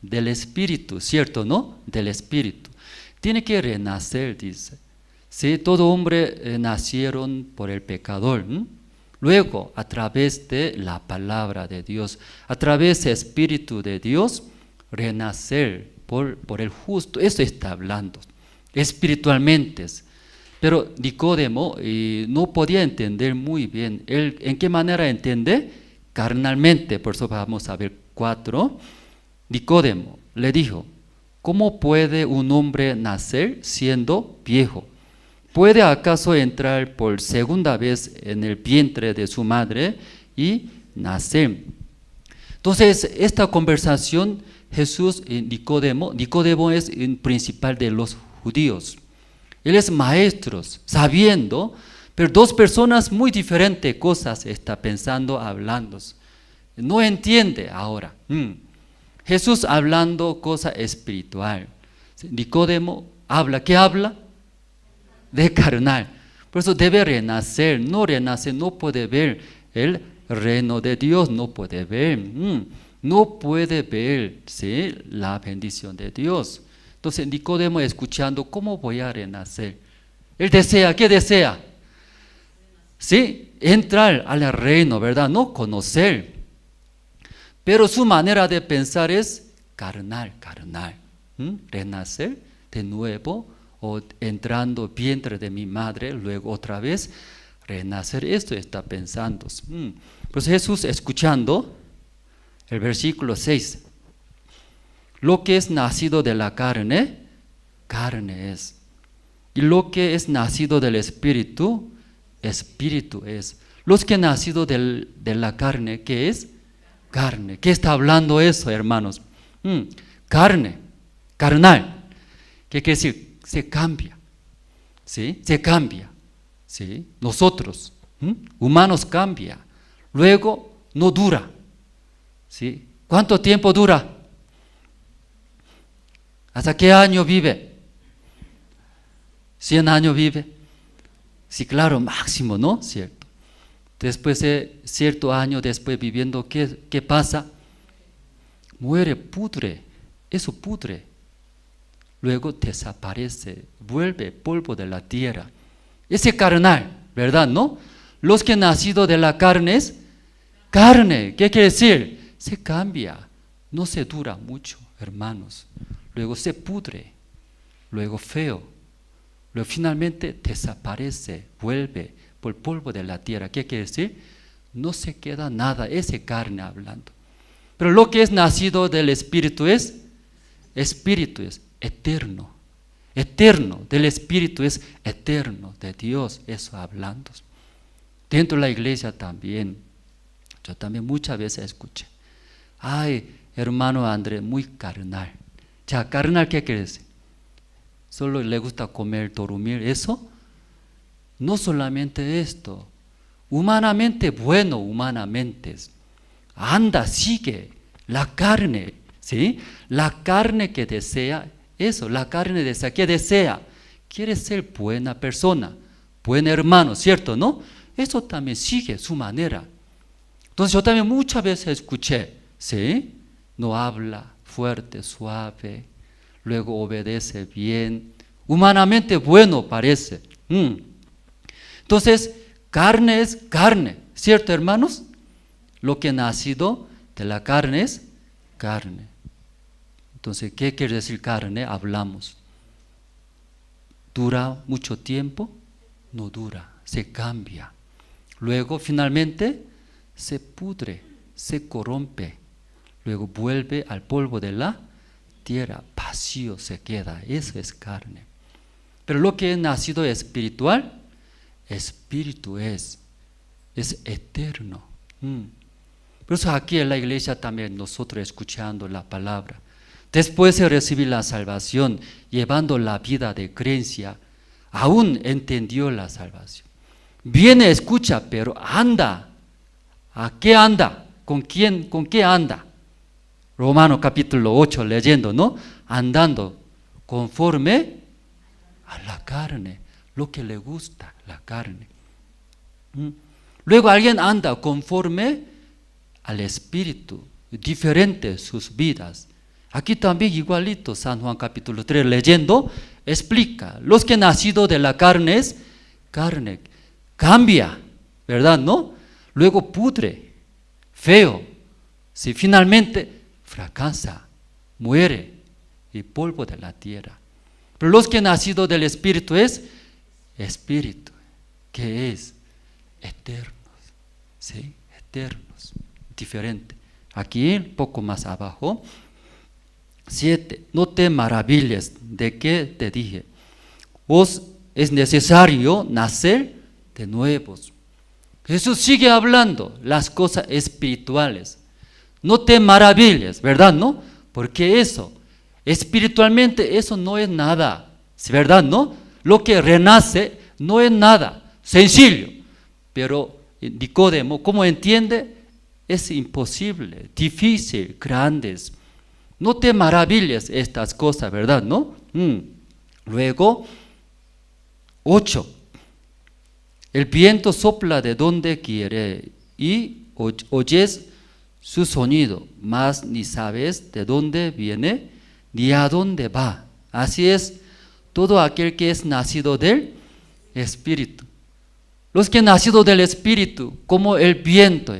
Del Espíritu, ¿cierto? ¿No? Del Espíritu. Tiene que renacer, dice. Sí, todo hombre nacieron por el pecador. Luego, a través de la palabra de Dios, a través del Espíritu de Dios, renacer por el justo. Eso está hablando, espiritualmente. Pero Nicodemo no podía entender muy bien. Él, ¿en qué manera entiende? Carnalmente. Por eso vamos a ver 4. Nicodemo le dijo, ¿cómo puede un hombre nacer siendo viejo? ¿Puede acaso entrar por segunda vez en el vientre de su madre y nacer? Entonces, esta conversación, Jesús y Nicodemo es el principal de los judíos. Él es maestro, sabiendo, Pero dos personas muy diferentes cosas está pensando, hablando. No entiende ahora. Jesús hablando cosa espiritual. Nicodemo habla, ¿qué habla? De carnal. Por eso debe renacer, no renace, no puede ver el reino de Dios, no puede ver, no puede ver, ¿sí?, la bendición de Dios. Entonces Nicodemo escuchando, ¿cómo voy a renacer? Él desea, ¿qué desea? Sí, entrar al reino, ¿verdad? No conocer. Pero su manera de pensar es carnal. Renacer de nuevo, o entrando vientre de mi madre, luego otra vez renacer. Esto está pensando. Pues Jesús escuchando el versículo 6. Lo que es nacido de la carne, carne es. Y lo que es nacido del espíritu, espíritu es. Los que han nacido de la carne, ¿qué es? Carne. ¿Qué está hablando eso, hermanos? Carne, carnal. ¿Qué quiere decir? Se cambia. ¿Sí? Se cambia. ¿Sí? Nosotros, humanos, cambia. Luego, no dura. ¿Sí? ¿Cuánto tiempo dura? ¿Hasta qué año vive? 100 años vive. Sí, claro, máximo, ¿no? Cierto. Después de cierto año, después viviendo, ¿qué pasa? Muere, pudre. Eso pudre. Luego desaparece, vuelve polvo de la tierra. Ese carnal, ¿verdad? ¿No? Los que han nacido de la carne es carne. ¿Qué quiere decir? Se cambia. No se dura mucho, hermanos. Luego se pudre. Luego feo. Luego finalmente desaparece, vuelve por polvo de la tierra. ¿Qué quiere decir? No se queda nada, ese carne hablando. Pero lo que es nacido del Espíritu es eterno. Eterno, del Espíritu es eterno, de Dios, eso hablando. Dentro de la iglesia también, yo también muchas veces escuché, ay, hermano Andrés, muy carnal. Ya, carnal, ¿qué quiere decir? Solo le gusta comer, dormir, ¿eso? No solamente esto, humanamente bueno, humanamente. Anda, sigue, la carne, ¿sí? La carne que desea, eso, la carne desea, ¿qué desea? Quiere ser buena persona, buen hermano, ¿cierto, no? Eso también sigue su manera. Entonces yo también muchas veces escuché, ¿sí? No habla fuerte, suave, luego obedece bien, humanamente bueno parece. Entonces, carne es carne, ¿cierto, hermanos? Lo que ha nacido de la carne es carne. Entonces, ¿qué quiere decir carne? Hablamos. ¿Dura mucho tiempo? No dura, se cambia. Luego, finalmente, se pudre, se corrompe. Luego vuelve al polvo de la tierra, vacío se queda, eso es carne. Pero lo que es nacido espiritual, espíritu es eterno. Por eso aquí en la iglesia también nosotros escuchando la palabra, después de recibir la salvación, llevando la vida de creencia, aún entendió la salvación. Viene, escucha, pero anda. ¿A qué anda? ¿Con quién? ¿Con qué anda? Romanos capítulo 8 leyendo, ¿no? Andando conforme a la carne, lo que le gusta, la carne. Luego alguien anda conforme al Espíritu, diferente sus vidas. Aquí también igualito, San Juan capítulo 3 leyendo, explica, los que han nacido de la carne es carne, cambia, ¿verdad? ¿No? Luego pudre, feo, si finalmente fracasa, muere y polvo de la tierra. Pero los que han nacido del Espíritu es Espíritu, que es eternos, ¿sí? Eternos, diferente. Aquí, un poco más abajo, 7. No te maravilles de que te dije, os es necesario nacer de nuevos. Jesús sigue hablando las cosas espirituales. No te maravilles, ¿verdad? ¿No? Porque eso, espiritualmente, eso no es nada, ¿verdad? ¿No? Lo que renace no es nada. sencillo. Pero Nicodemo, ¿cómo entiende? Es imposible, difícil, grandes. No te maravilles estas cosas, ¿verdad? ¿No? Luego, 8. El viento sopla de donde quiere y oyes su sonido, mas ni sabes de dónde viene ni a dónde va. Así es todo aquel que es nacido del Espíritu. Los que han nacido del Espíritu, como el viento.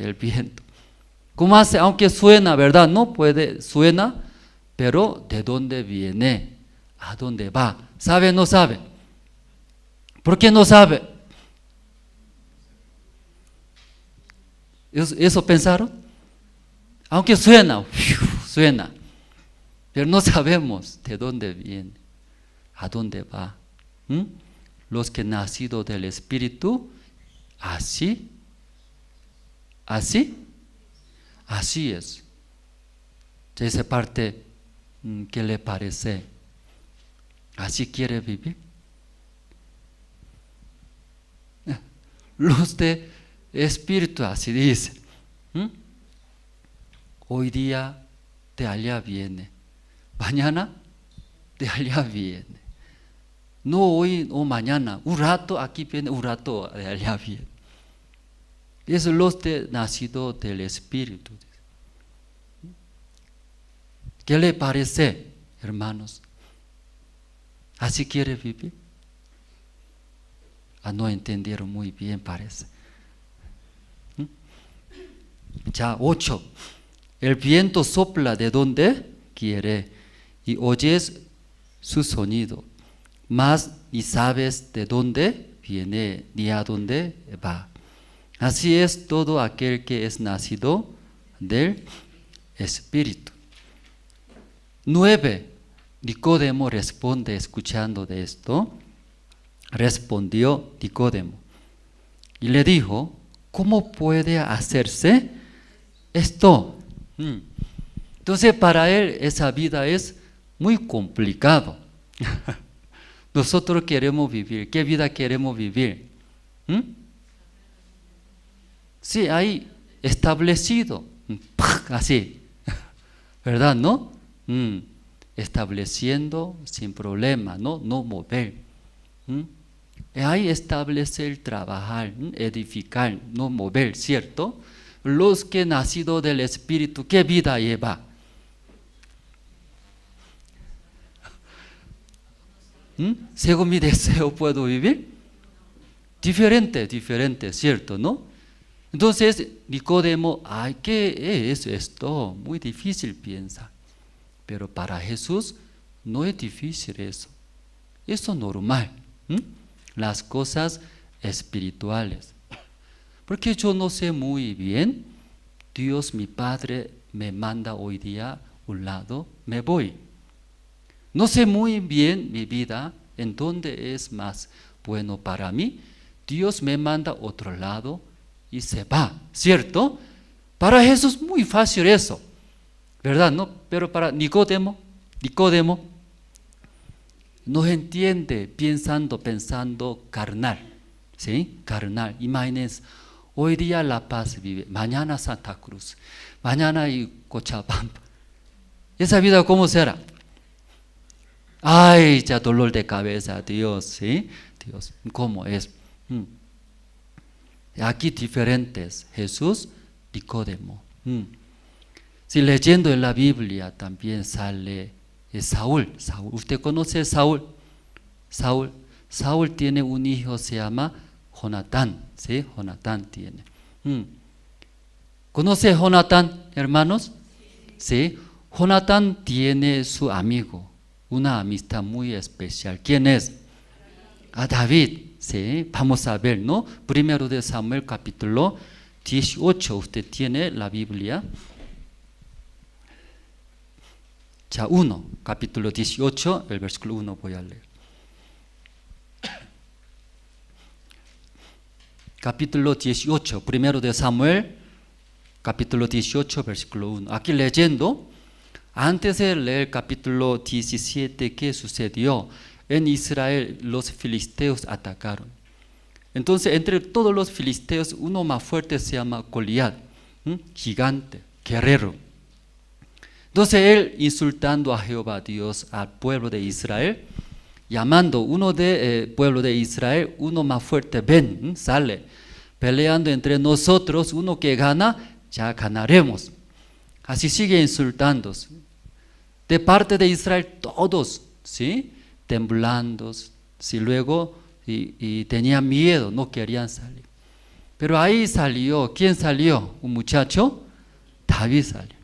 ¿Cómo hace? Aunque suena, ¿verdad? No puede, suena, pero ¿de dónde viene? ¿A dónde va? ¿Sabe o no sabe? ¿Por qué no sabe? ¿Eso pensaron? Aunque suena, pero no sabemos de dónde viene, a dónde va. Los que han nacido del Espíritu, así es. Esa parte, ¿qué le parece? ¿Así quiere vivir? Los de Espíritu así dicen. Hoy día de allá viene, mañana de allá viene. No hoy o mañana, un rato aquí viene, un rato de allá viene. Es los de nacido del Espíritu. ¿Qué le parece, hermanos? ¿Así quiere vivir? No entendieron muy bien, parece. Ya, 8. El viento sopla de donde quiere y oyes su sonido, mas ni sabes de dónde viene ni a dónde va. Así es todo aquel que es nacido del Espíritu. 9. Nicodemo responde escuchando de esto. Respondió Nicodemo y le dijo: ¿cómo puede hacerse esto? Entonces para él esa vida es muy complicado. Nosotros queremos vivir. ¿Qué vida queremos vivir? Sí, ahí establecido, así, ¿verdad? ¿No? Estableciendo sin problema, no mover. Ahí establecer, trabajar, edificar, no mover, ¿cierto? Los que han nacido del Espíritu, ¿qué vida lleva? Según mi deseo puedo vivir. Diferente, ¿cierto? ¿No? Entonces Nicodemo, ¿qué es esto? Muy difícil piensa. Pero para Jesús no es difícil eso. Eso es normal. Las cosas espirituales. Porque yo no sé muy bien, Dios mi Padre me manda hoy día a un lado, me voy. No sé muy bien mi vida, en dónde es más bueno para mí. Dios me manda a otro lado y se va, ¿cierto? Para Jesús muy fácil eso, ¿verdad? ¿No? Pero para Nicodemo no entiende pensando carnal, ¿sí? Carnal. Imagínense, hoy día La Paz vive, mañana Santa Cruz, mañana Cochabamba. ¿Esa vida cómo será? Ya dolor de cabeza, Dios, ¿sí? Dios, ¿cómo es? Aquí diferentes, Jesús, Nicodemo. Si leyendo en la Biblia también sale Saúl. ¿Usted conoce a Saúl? Saúl tiene un hijo, se llama Jonatán, ¿sí? Jonatán tiene. ¿Conoce a Jonatán, hermanos? Sí. Jonatán tiene su amigo, una amistad muy especial. ¿Quién es? David, ¿sí? Vamos a ver, ¿no? Primero de Samuel, capítulo 18. Usted tiene la Biblia. Ya, 1, capítulo 18, el versículo 1 voy a leer. Capítulo 18, primero de Samuel, capítulo 18, versículo 1. Aquí leyendo, antes de leer capítulo 17, ¿qué sucedió? En Israel los filisteos atacaron. Entonces, entre todos los filisteos, uno más fuerte se llama Goliat, gigante, guerrero. Entonces él, insultando a Jehová Dios, al pueblo de Israel, llamando uno del pueblo de Israel, uno más fuerte, ven, sale, peleando entre nosotros, uno que gana, ya ganaremos. Así sigue insultando. De parte de Israel, todos, ¿sí? Temblando, ¿sí? Luego, y tenían miedo, no querían salir. Pero ahí salió, ¿quién salió? Un muchacho, David salió.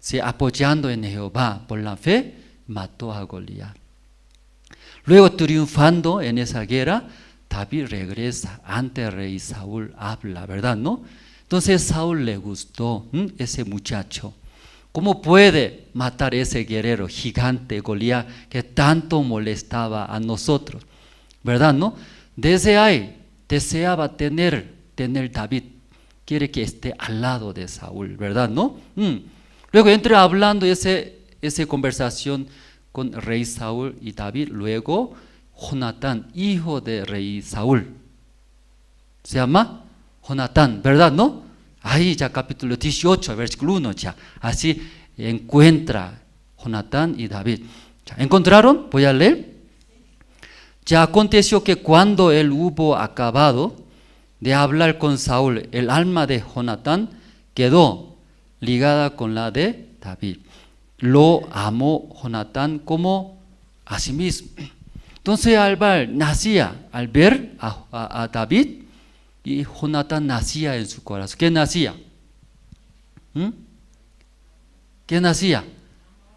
Sí, apoyando en Jehová por la fe, mató a Goliat. Luego, triunfando en esa guerra, David regresa ante el rey Saúl, habla, ¿verdad? ¿No? Entonces Saúl le gustó ese muchacho. ¿Cómo puede matar ese guerrero gigante Goliat que tanto molestaba a nosotros? ¿Verdad? ¿No? Desde ahí deseaba tener David, quiere que esté al lado de Saúl, ¿verdad? ¿No? Luego entra hablando esa conversación con el rey Saúl y David. Luego Jonatán, hijo de rey Saúl, se llama Jonatán, ¿verdad? ¿No? Ahí ya capítulo 18, versículo 1, ya. Así encuentra Jonatán y David. ¿Ya encontraron? Voy a leer. Ya aconteció que cuando él hubo acabado de hablar con Saúl, el alma de Jonatán quedó ligada con la de David. Lo amó Jonatán como a sí mismo. Entonces al ver a David, y Jonatán nacía en su corazón. ¿Qué nacía? ¿Qué nacía?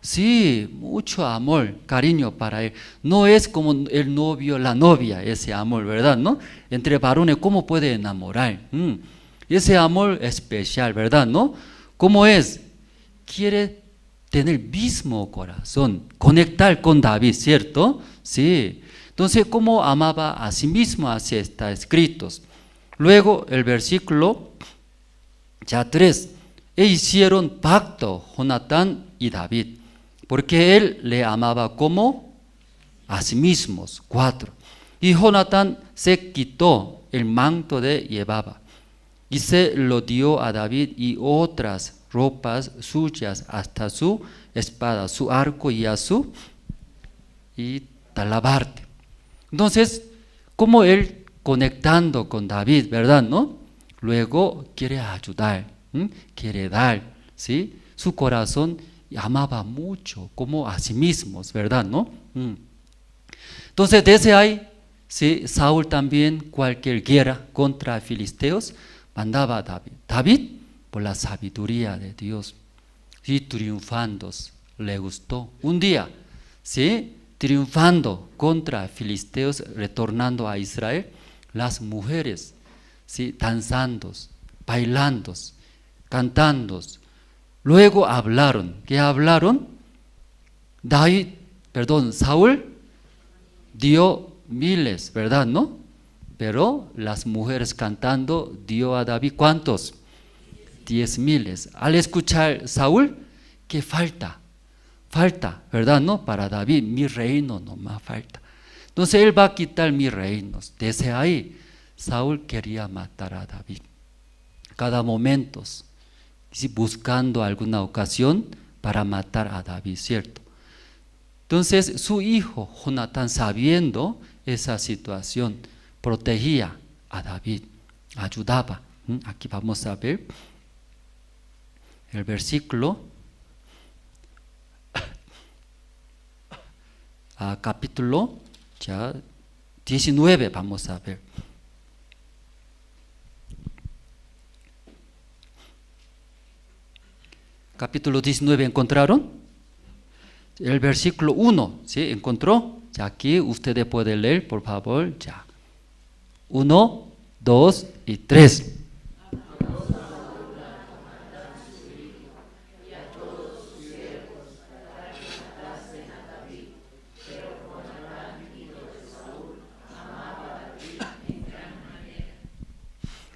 Sí, mucho amor, cariño para él. No es como el novio, la novia, ese amor, ¿verdad? ¿No? Entre varones, ¿cómo puede enamorar? Ese amor especial, ¿verdad? ¿No? ¿Cómo es? Quiere tener el mismo corazón, conectar con David, ¿cierto? Sí. Entonces, ¿cómo amaba a sí mismo? Así está escrito. Luego, el versículo ya 3. E hicieron pacto Jonatán y David, porque él le amaba como a sí mismos. 4. Y Jonatán se quitó el manto de llevaba y se lo dio a David y otras ropas suyas, hasta su espada, su arco y a su talabarte. Entonces, como él conectando con David, ¿verdad? ¿No? Luego quiere ayudar, quiere dar, ¿sí? Su corazón amaba mucho, como a sí mismos, ¿verdad? ¿No? Entonces, desde ahí, ¿sí? Saúl también, cualquier guerra contra filisteos, mandaba a David. David, por la sabiduría de Dios, y triunfando, le gustó. Un día, ¿sí? Triunfando contra filisteos, retornando a Israel, las mujeres, ¿sí? Danzando, bailando, cantando. Luego hablaron. ¿Qué hablaron? Saúl dio miles, ¿verdad? ¿No? Pero las mujeres cantando dio a David, ¿cuántos? 10,000. Al escuchar Saúl, ¿qué falta? Falta, ¿verdad? ¿No? Para David, mi reino no más falta. Entonces él va a quitar mis reinos. Desde ahí, Saúl quería matar a David. Cada momento, ¿sí? Buscando alguna ocasión para matar a David, ¿cierto? Entonces su hijo Jonatán, sabiendo esa situación, protegía a David, ayudaba. Aquí vamos a ver el versículo, capítulo ya 19, vamos a ver. Capítulo 19, ¿encontraron? El versículo 1, ¿sí? ¿Encontró? Ya aquí ustedes pueden leer, por favor, ya. 1, 2 y 3.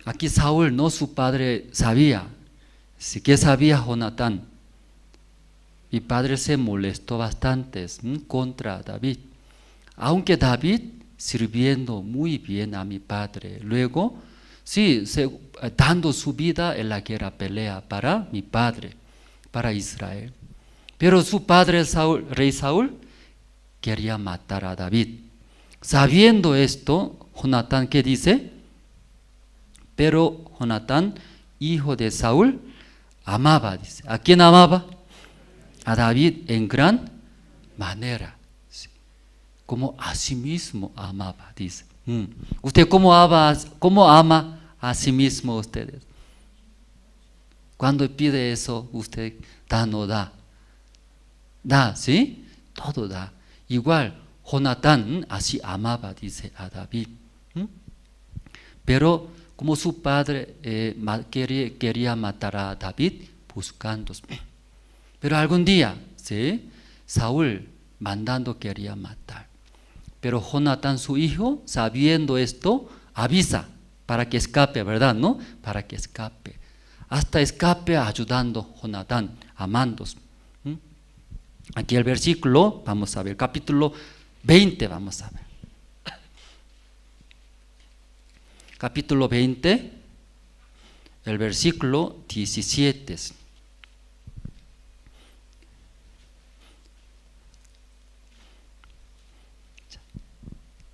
Aquí Saúl, no su padre, sabía. Sí que sabía Jonatán. Mi padre se molestó bastante contra David. Aunque David sirviendo muy bien a mi padre. Luego, sí, dando su vida en la guerra pelea para mi padre, para Israel. Pero su padre Saúl, rey Saúl, quería matar a David. Sabiendo esto, Jonatán, ¿qué dice? Pero Jonatán, hijo de Saúl, amaba, dice. ¿A quién amaba? A David en gran manera. Sí. Como a sí mismo amaba, dice. ¿Usted cómo ama a sí mismo ustedes? Cuando pide eso, usted da, no da. Da, ¿sí? Todo da. Igual, Jonatán así amaba, dice, a David. Pero como su padre quería matar a David, buscando. Pero algún día, ¿sí? Saúl mandando quería matar. Pero Jonatán, su hijo, sabiendo esto, avisa para que escape, ¿verdad? ¿No? Para que escape. Hasta escape ayudando Jonatán, amando. Aquí el versículo, vamos a ver, capítulo 20, vamos a ver. Capítulo 20, el versículo 17.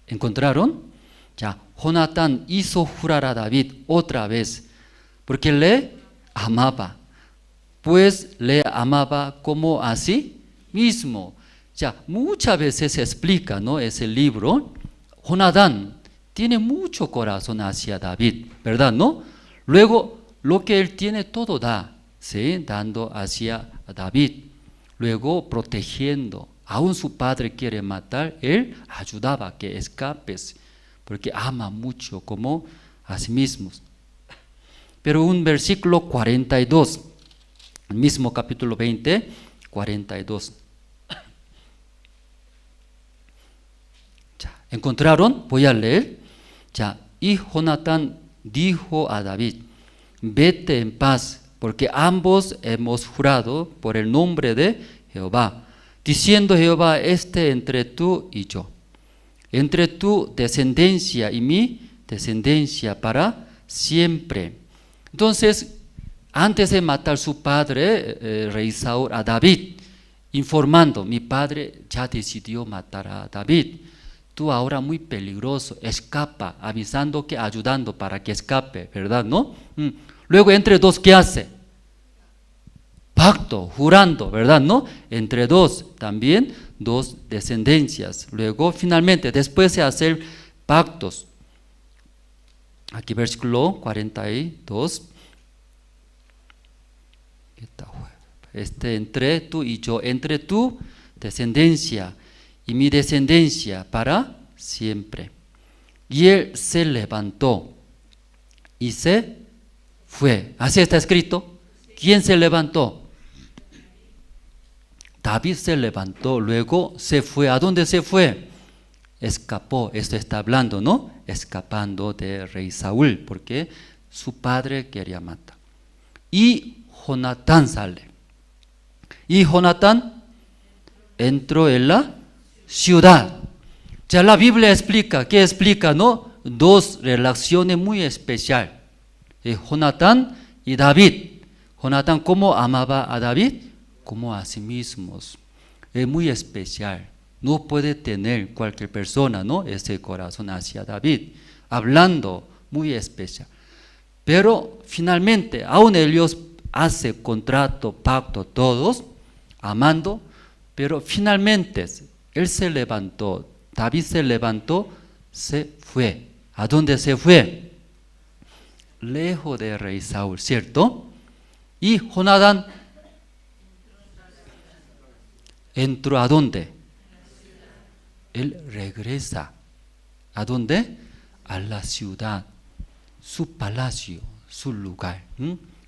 ¿Encontraron? Ya, Jonatán hizo jurar a David otra vez, porque le amaba, pues le amaba como a sí mismo. Ya, muchas veces se explica, ¿no? Ese libro. Jonatán tiene mucho corazón hacia David, ¿verdad? ¿No? Luego, lo que él tiene todo da, ¿sí? Dando hacia David. Luego, protegiendo. Aún su padre quiere matar, él ayudaba a que escapes, porque ama mucho como a sí mismo. Pero un versículo 42, el mismo capítulo 20, 42. Ya, ¿encontraron? Voy a leer. Ya, y Jonatán dijo a David: vete en paz, porque ambos hemos jurado por el nombre de Jehová, diciendo Jehová, entre tú y yo, entre tu descendencia y mi descendencia para siempre. Entonces, antes de matar su padre, rey Saúl, a David, informando: mi padre ya decidió matar a David, tú ahora muy peligroso, escapa, avisando que ayudando para que escape, ¿verdad? ¿No? Luego entre dos, ¿qué hace? Pacto, jurando, ¿verdad? ¿No? Entre dos, también dos descendencias. Luego, finalmente, después de hacer pactos, aquí versículo 42, entre tú y yo, entre tu descendencia y mi descendencia para siempre. Y él se levantó y se fue. Así está escrito. ¿Quién se levantó? David se levantó, luego se fue. ¿A dónde se fue? Escapó. Esto está hablando, ¿no? Escapando de rey Saúl, porque su padre quería matar. Y Jonatán sale. Y Jonatán entró en la ciudad. Ya la Biblia explica, ¿qué explica, no? Dos relaciones muy especiales. Jonatán y David. Jonatán, ¿cómo amaba a David? Como a sí mismos. Es muy especial. No puede tener cualquier persona, ¿no? Ese corazón hacia David. Hablando, muy especial. Pero finalmente, aún ellos hacen contrato, pacto, todos, amando, pero finalmente él se levantó, David se levantó, se fue. ¿A dónde se fue? Lejos de rey Saúl, ¿cierto? Y Jonatán entró ¿a dónde? Él regresa. ¿A dónde? A la ciudad, su palacio, su lugar.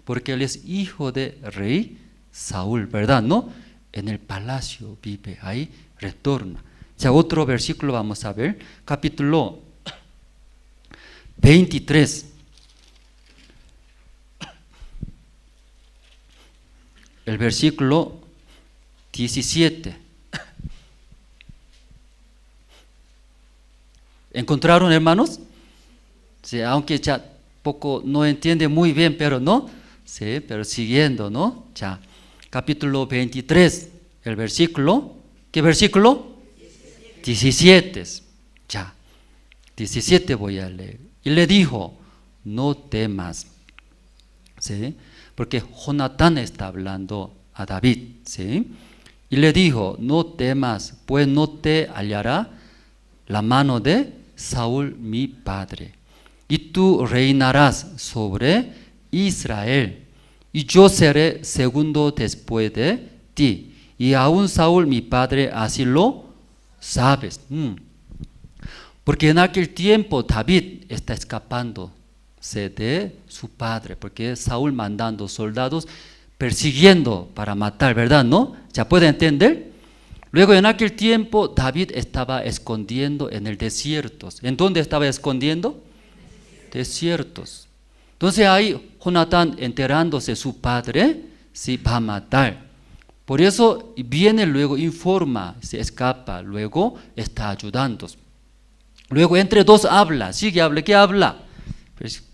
Porque él es hijo de rey Saúl, ¿verdad? ¿No? En el palacio vive, ahí retorna. Ya otro versículo vamos a ver, capítulo 23. El versículo 17. ¿Encontraron, hermanos? Sí, aunque ya poco no entiende muy bien, pero no. Sí, pero siguiendo, ¿no? Ya, capítulo 23, el versículo. ¿Qué versículo? 17. Ya, 17 voy a leer. Y le dijo, no temas. ¿Sí? Porque Jonatán está hablando a David. ¿Sí? Y le dijo, no temas, pues no te hallará la mano de Saúl mi padre. Y tú reinarás sobre Israel. Y yo seré segundo después de ti. Y aún Saúl mi padre así lo sabes. Porque en aquel tiempo David está escapando de su padre, porque Saúl mandando soldados persiguiendo para matar, ¿verdad? ¿No? ¿Ya puede entender? Luego en aquel tiempo David estaba escondiendo en el desierto. ¿En dónde estaba escondiendo? Desiertos. Entonces ahí Jonatán, enterándose su padre, sí, va a matar. Por eso viene luego, informa, se escapa, luego está ayudando. Luego entre dos habla, sigue habla, ¿qué habla?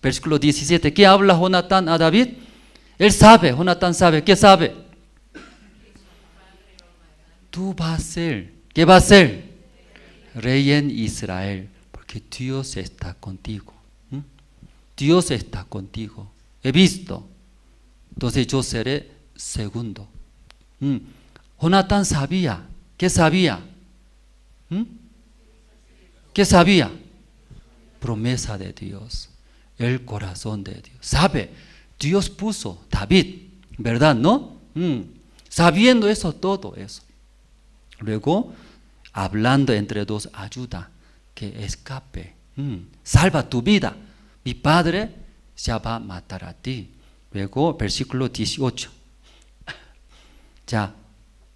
Versículo 17, ¿qué habla Jonatán a David? Él sabe, Jonatán sabe, ¿qué sabe? Tú vas a ser, ¿qué va a ser? Rey en Israel, porque Dios está contigo. Dios está contigo, he visto. Entonces yo seré segundo. Jonatán sabía, ¿qué sabía? ¿Qué sabía? Promesa de Dios, el corazón de Dios. Sabe, Dios puso David, ¿verdad? ¿No? Sabiendo eso, todo eso. Luego, hablando entre dos, ayuda, que escape, salva tu vida. Mi padre ya va a matar a ti. Luego, versículo 18. Ya,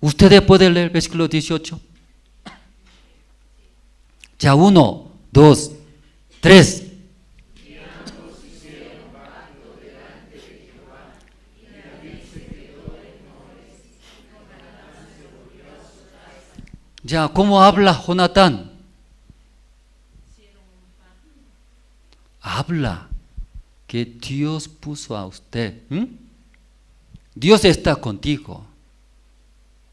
ustedes pueden leer versículo 18. Ya, 1, 2, 3. Ya, ¿cómo habla Jonatán? Habla que Dios puso a usted. Dios está contigo.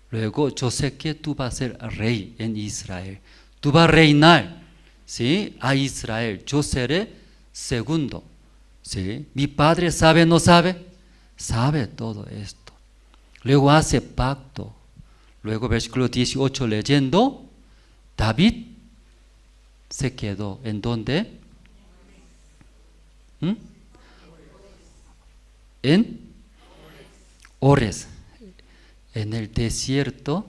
Luego, yo sé que tú vas a ser rey en Israel. Tú vas a reinar, ¿sí? A Israel. Yo seré segundo, ¿sí? Mi padre sabe, no sabe, sabe todo esto. Luego hace pacto. Luego, versículo 18, leyendo, David se quedó. ¿En dónde? En Ores, en el desierto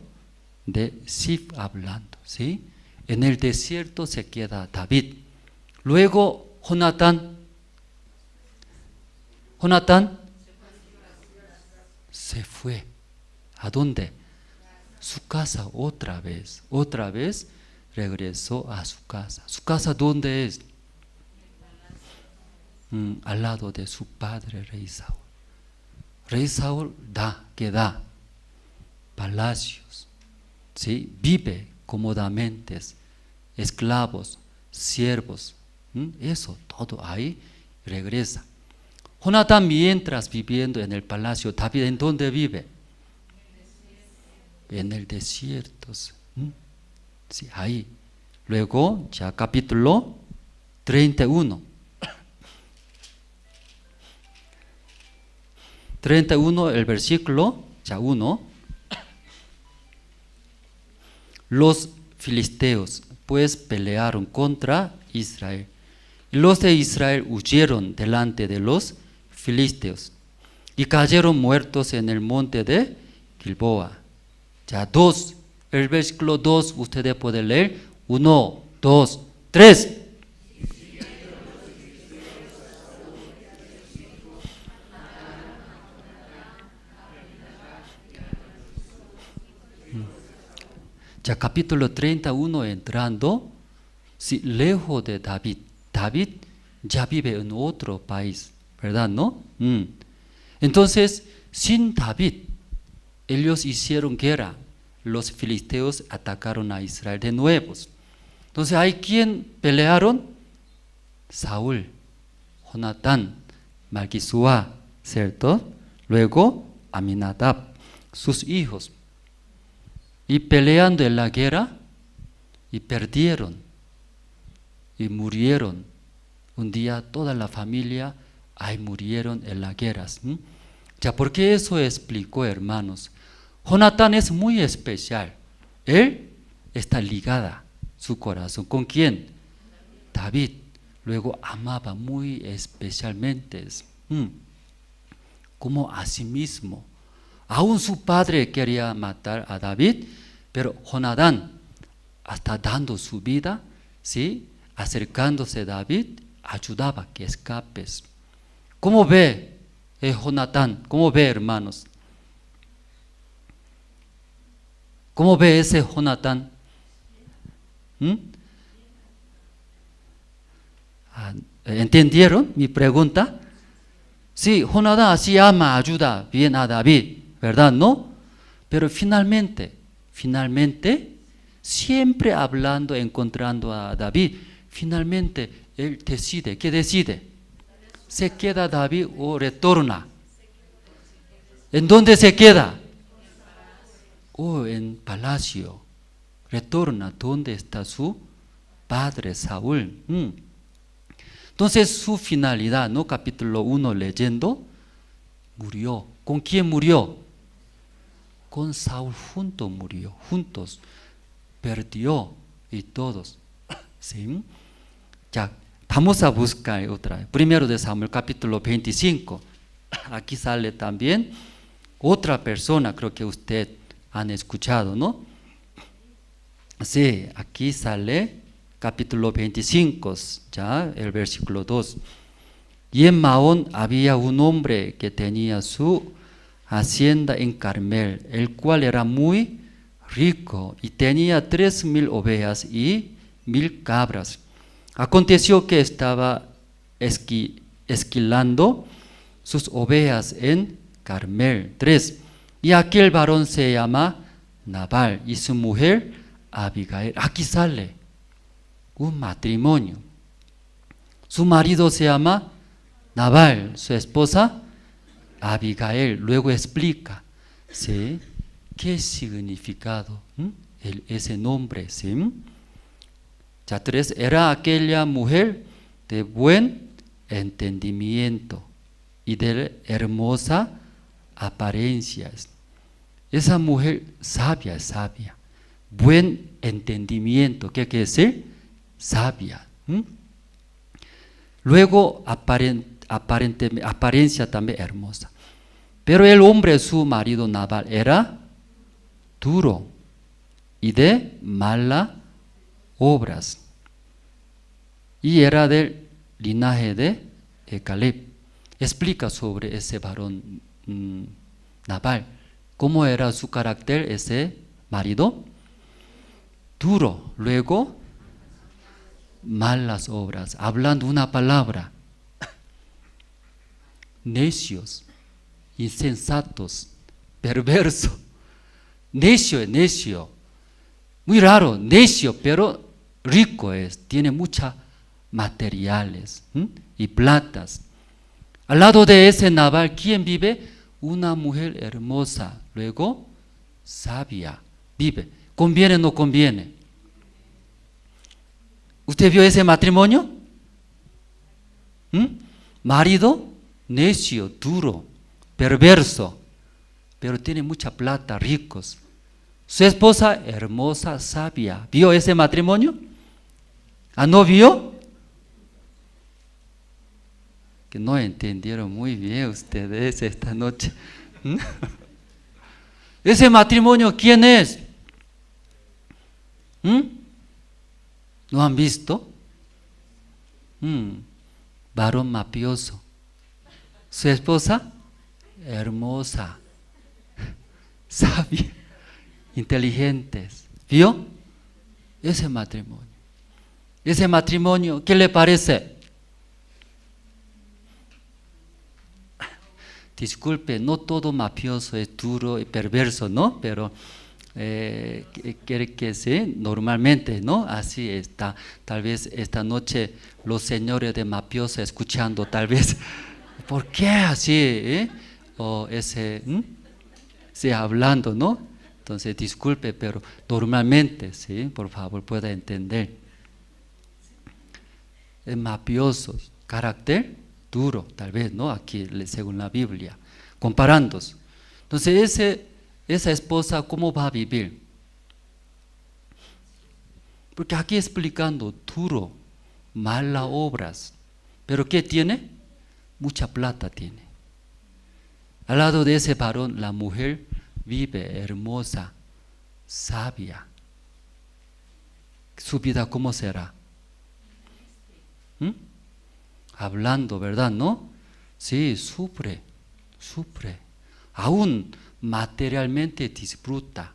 de Sif hablando, ¿sí? En el desierto se queda David. Luego Jonatán se fue. ¿A dónde? Su casa otra vez regresó a su casa. ¿Su casa dónde es? Al lado de su padre, rey Saúl. Rey Saúl da palacios, ¿sí? Vive cómodamente, esclavos, siervos, eso todo ahí regresa. Jonatán, mientras viviendo en el palacio, David, ¿en dónde vive? En el desierto, sí, ahí. Luego, ya capítulo 31. 31, el versículo, ya 1. Los filisteos pues pelearon contra Israel. Y los de Israel huyeron delante de los filisteos y cayeron muertos en el monte de Gilboa. Ya 2, el versículo 2, ustedes pueden leer. 1, 2, 3. Ya capítulo 31 entrando, sí, lejos de David. David ya vive en otro país, ¿verdad? ¿No? Entonces, sin David, ellos hicieron guerra. Los filisteos atacaron a Israel de nuevo. Entonces, ¿hay quién pelearon? Saúl, Jonatán, Malquisúa, ¿cierto? Luego, Aminadab, sus hijos. Y peleando en la guerra, y perdieron, y murieron. Un día toda la familia ahí murieron en las guerras. Ya, ¿por qué eso explicó, hermanos? Jonatán es muy especial. Él está ligada su corazón. ¿Con quién? David. Luego amaba muy especialmente, como a sí mismo. Aún su padre quería matar a David, pero Jonatán, hasta dando su vida, ¿sí?, acercándose a David, ayudaba que escapes. ¿Cómo ve Jonatán? ¿Cómo ve, hermanos? ¿Cómo ve ese Jonatán? ¿Entendieron mi pregunta? Sí, Jonatán así ama, ayuda bien a David, ¿verdad? ¿No? Pero finalmente, siempre hablando, encontrando a David, finalmente él decide. ¿Qué decide? ¿Se queda David o retorna? ¿En dónde se queda? En palacio. Retorna donde está su padre Saúl. Entonces su finalidad, ¿no? Capítulo 1 leyendo, murió. ¿Con quién murió? Con Saúl juntos. Perdió y todos. ¿Sí? Ya, vamos a buscar otra vez. Primero de Samuel, capítulo 25. Aquí sale también otra persona, creo que usted han escuchado, ¿no? Sí, aquí sale capítulo 25, ya el versículo 2. Y en Maón había un hombre que tenía su hacienda en Carmel, el cual era muy rico y tenía 3,000 ovejas y 1,000 cabras. Aconteció que estaba esquilando sus ovejas en Carmel. 3. Y aquel varón se llama Nabal y su mujer Abigail. Aquí sale un matrimonio. Su marido se llama Nabal, su esposa Abigail. Luego explica, ¿sí?, qué significado ese nombre, ¿sí? Ya 3, era aquella mujer de buen entendimiento y de hermosa apariencia. Esa mujer sabia, buen entendimiento, ¿qué quiere decir? Sabia. Luego apariencia también hermosa. Pero el hombre, su marido Nabal, era duro y de mala obras, y era del linaje de Caleb. Explica sobre ese varón Nabal. ¿Cómo era su carácter ese marido? Duro, luego malas obras, hablando una palabra, necios, insensatos, perverso. Necio, muy raro, necio, pero rico es, tiene muchas materiales y platas. Al lado de ese Nabal, ¿quién vive? Una mujer hermosa, luego sabia, vive. ¿Conviene o no conviene? ¿Usted vio ese matrimonio? Marido necio, duro, perverso, pero tiene mucha plata, ricos. Su esposa hermosa, sabia. ¿Vio ese matrimonio? ¿No vio? Que no entendieron muy bien ustedes esta noche. ¿Ese matrimonio quién es? ¿No han visto? Varón mafioso. Su esposa hermosa, sabia, inteligentes. ¿Vio? Ese matrimonio, ¿qué le parece? Disculpe, no todo mafioso es duro y perverso, ¿no? Pero quiere que sí, normalmente, ¿no? Así está. Tal vez esta noche los señores de mafiosa escuchando, tal vez, ¿por qué así? O ese, sí, hablando, ¿no? Entonces, disculpe, pero normalmente, sí, por favor, pueda entender. Es mafioso, carácter duro, tal vez, ¿no? Aquí, según la Biblia, comparando. Entonces, esa esposa, ¿cómo va a vivir? Porque aquí explicando, duro, malas obras. ¿Pero qué tiene? Mucha plata tiene. Al lado de ese varón, la mujer vive hermosa, sabia. ¿Su vida cómo será? Hablando, ¿verdad? ¿No? Sí, sufre. Aún materialmente disfruta,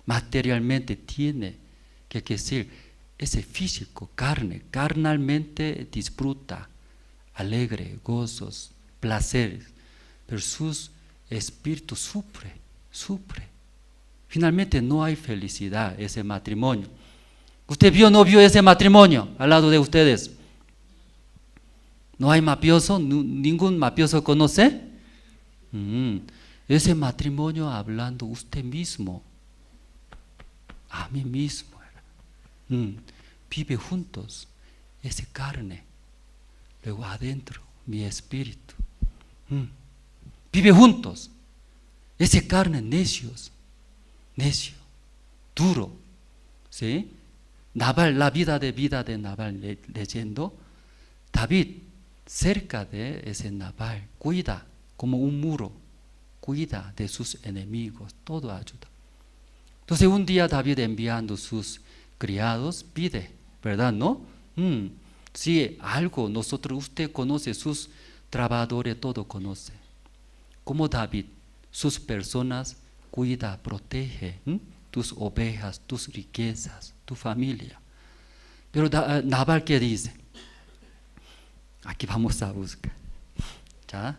materialmente tiene que decir, ese físico, carnalmente disfruta, alegre, gozos, placeres, pero su espíritu sufre. Finalmente no hay felicidad ese matrimonio. ¿Usted vio o no vio ese matrimonio al lado de ustedes? ¿No hay mafioso? ¿Ningún mafioso conoce? Ese matrimonio hablando usted mismo, a mí mismo, vive juntos, ese carne, luego adentro, mi espíritu, vive juntos, ese carne necio, duro, ¿sí? Nabal, la vida de Nabal, leyendo, David, cerca de ese Nabal, cuida como un muro, cuida de sus enemigos, todo ayuda. Entonces un día David enviando sus criados pide, ¿verdad? ¿No? Si algo usted conoce, sus trabajadores, todo conoce. Como David, sus personas cuida, protege, tus ovejas, tus riquezas, tu familia. Pero Nabal, ¿qué dice? Aquí vamos a buscar. ¿Ya?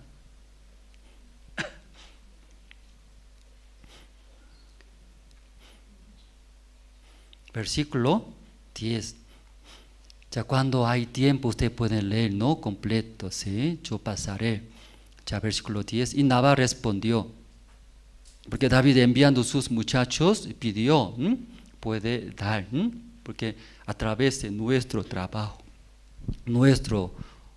Versículo 10. Ya cuando hay tiempo usted puede leer, ¿no? Completo, ¿sí? Yo pasaré. Ya versículo 10. Y Nabal respondió, porque David enviando sus muchachos pidió, puede dar, porque a través de nuestro trabajo,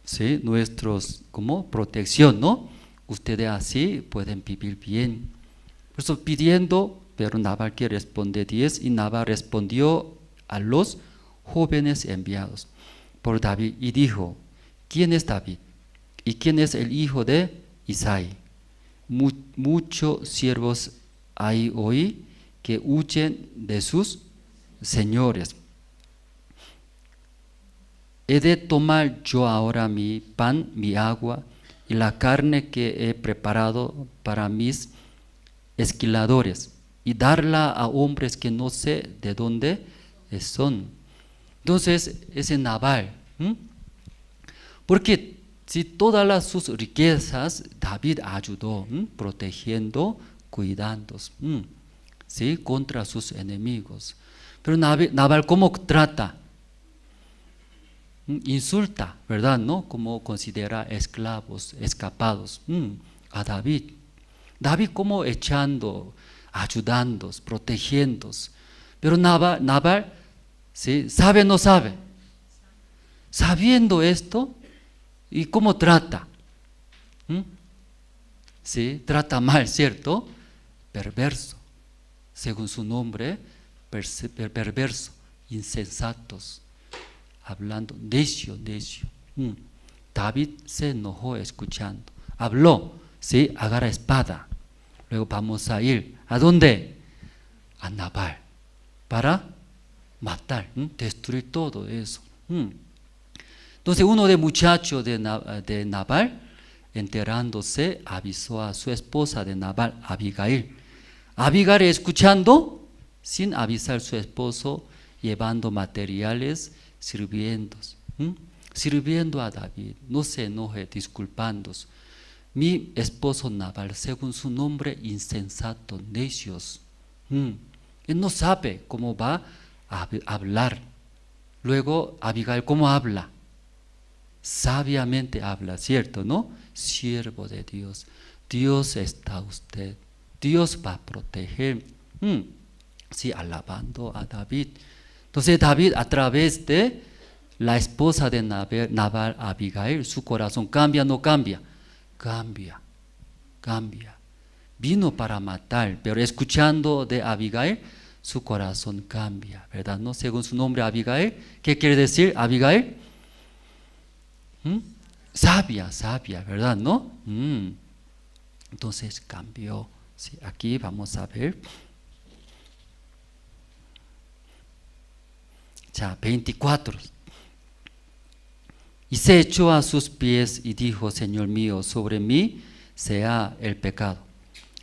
¿sí? Nuestros, como protección, ¿no? Ustedes así pueden vivir bien. Por eso pidiendo, pero Nabal que responde 10, y Nabal respondió a los jóvenes enviados por David y dijo, ¿quién es David? ¿Y quién es el hijo de Isaí? Muchos siervos hay hoy que huyen de sus señores. ¿He de tomar yo ahora mi pan, mi agua y la carne que he preparado para mis esquiladores y darla a hombres que no sé de dónde son? Entonces, ese Nabal, porque si todas sus riquezas David ayudó, protegiendo, cuidando, ¿sí? Contra sus enemigos. Pero Nabal, ¿cómo trata? Insulta, ¿verdad? ¿No? Como considera esclavos, escapados a David. David como echando, ayudando, protegiendo. Pero Nabal, ¿sí? ¿Sabe o no sabe? Sabiendo esto, ¿y cómo trata? ¿Sí? Trata mal, ¿cierto? Perverso. Según su nombre, perverso, insensatos. Hablando, necio. David se enojó escuchando. Habló, ¿sí? Agarra espada. Luego vamos a ir. ¿A dónde? A Nabal. Para matar, destruir todo eso. Entonces uno de muchachos de Nabal, enterándose, avisó a su esposa de Nabal, Abigail. Abigail escuchando, sin avisar a su esposo, llevando materiales, sirviendo a David. No se enoje, disculpándose. Mi esposo Nabal, según su nombre, insensato, necios. Él no sabe cómo va a hablar. Luego, Abigail, ¿cómo habla? Sabiamente habla, ¿cierto? ¿No? Siervo de Dios. Dios está usted. Dios va a proteger. Sí, alabando a David. Entonces David, a través de la esposa de Nabal, Abigail, su corazón cambia o no cambia. Cambia. Vino para matar, pero escuchando de Abigail, su corazón cambia, ¿verdad? ¿No? Según su nombre, Abigail, ¿qué quiere decir Abigail? Sabia, ¿verdad? ¿No? Entonces cambió. Sí, aquí vamos a ver. Ya, 24. Y se echó a sus pies y dijo: Señor mío, sobre mí sea el pecado.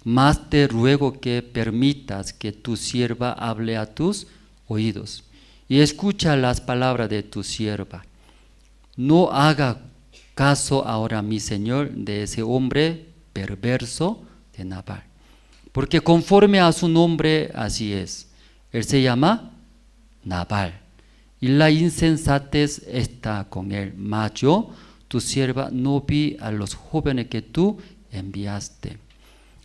Mas te ruego que permitas que tu sierva hable a tus oídos y escucha las palabras de tu sierva. No haga caso ahora, mi señor, de ese hombre perverso de Nabal, porque conforme a su nombre así es. Él se llama Nabal, y la insensatez está con él. Mas yo, tu sierva, no vi a los jóvenes que tú enviaste.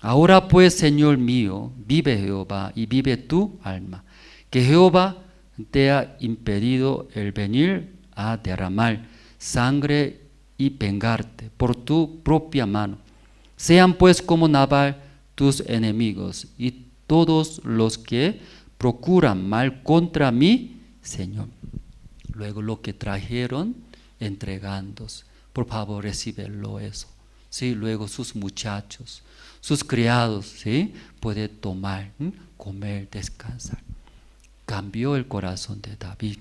Ahora pues, Señor mío, vive Jehová y vive tu alma, que Jehová te ha impedido el venir a derramar sangre y vengarte por tu propia mano. Sean pues como Nabal tus enemigos y todos los que procuran mal contra mí, Señor. Luego lo que trajeron, entregándose. Por favor, recíbelo eso. Sí, luego sus muchachos, sus criados, ¿sí? Puede tomar, comer, descansar. Cambió el corazón de David.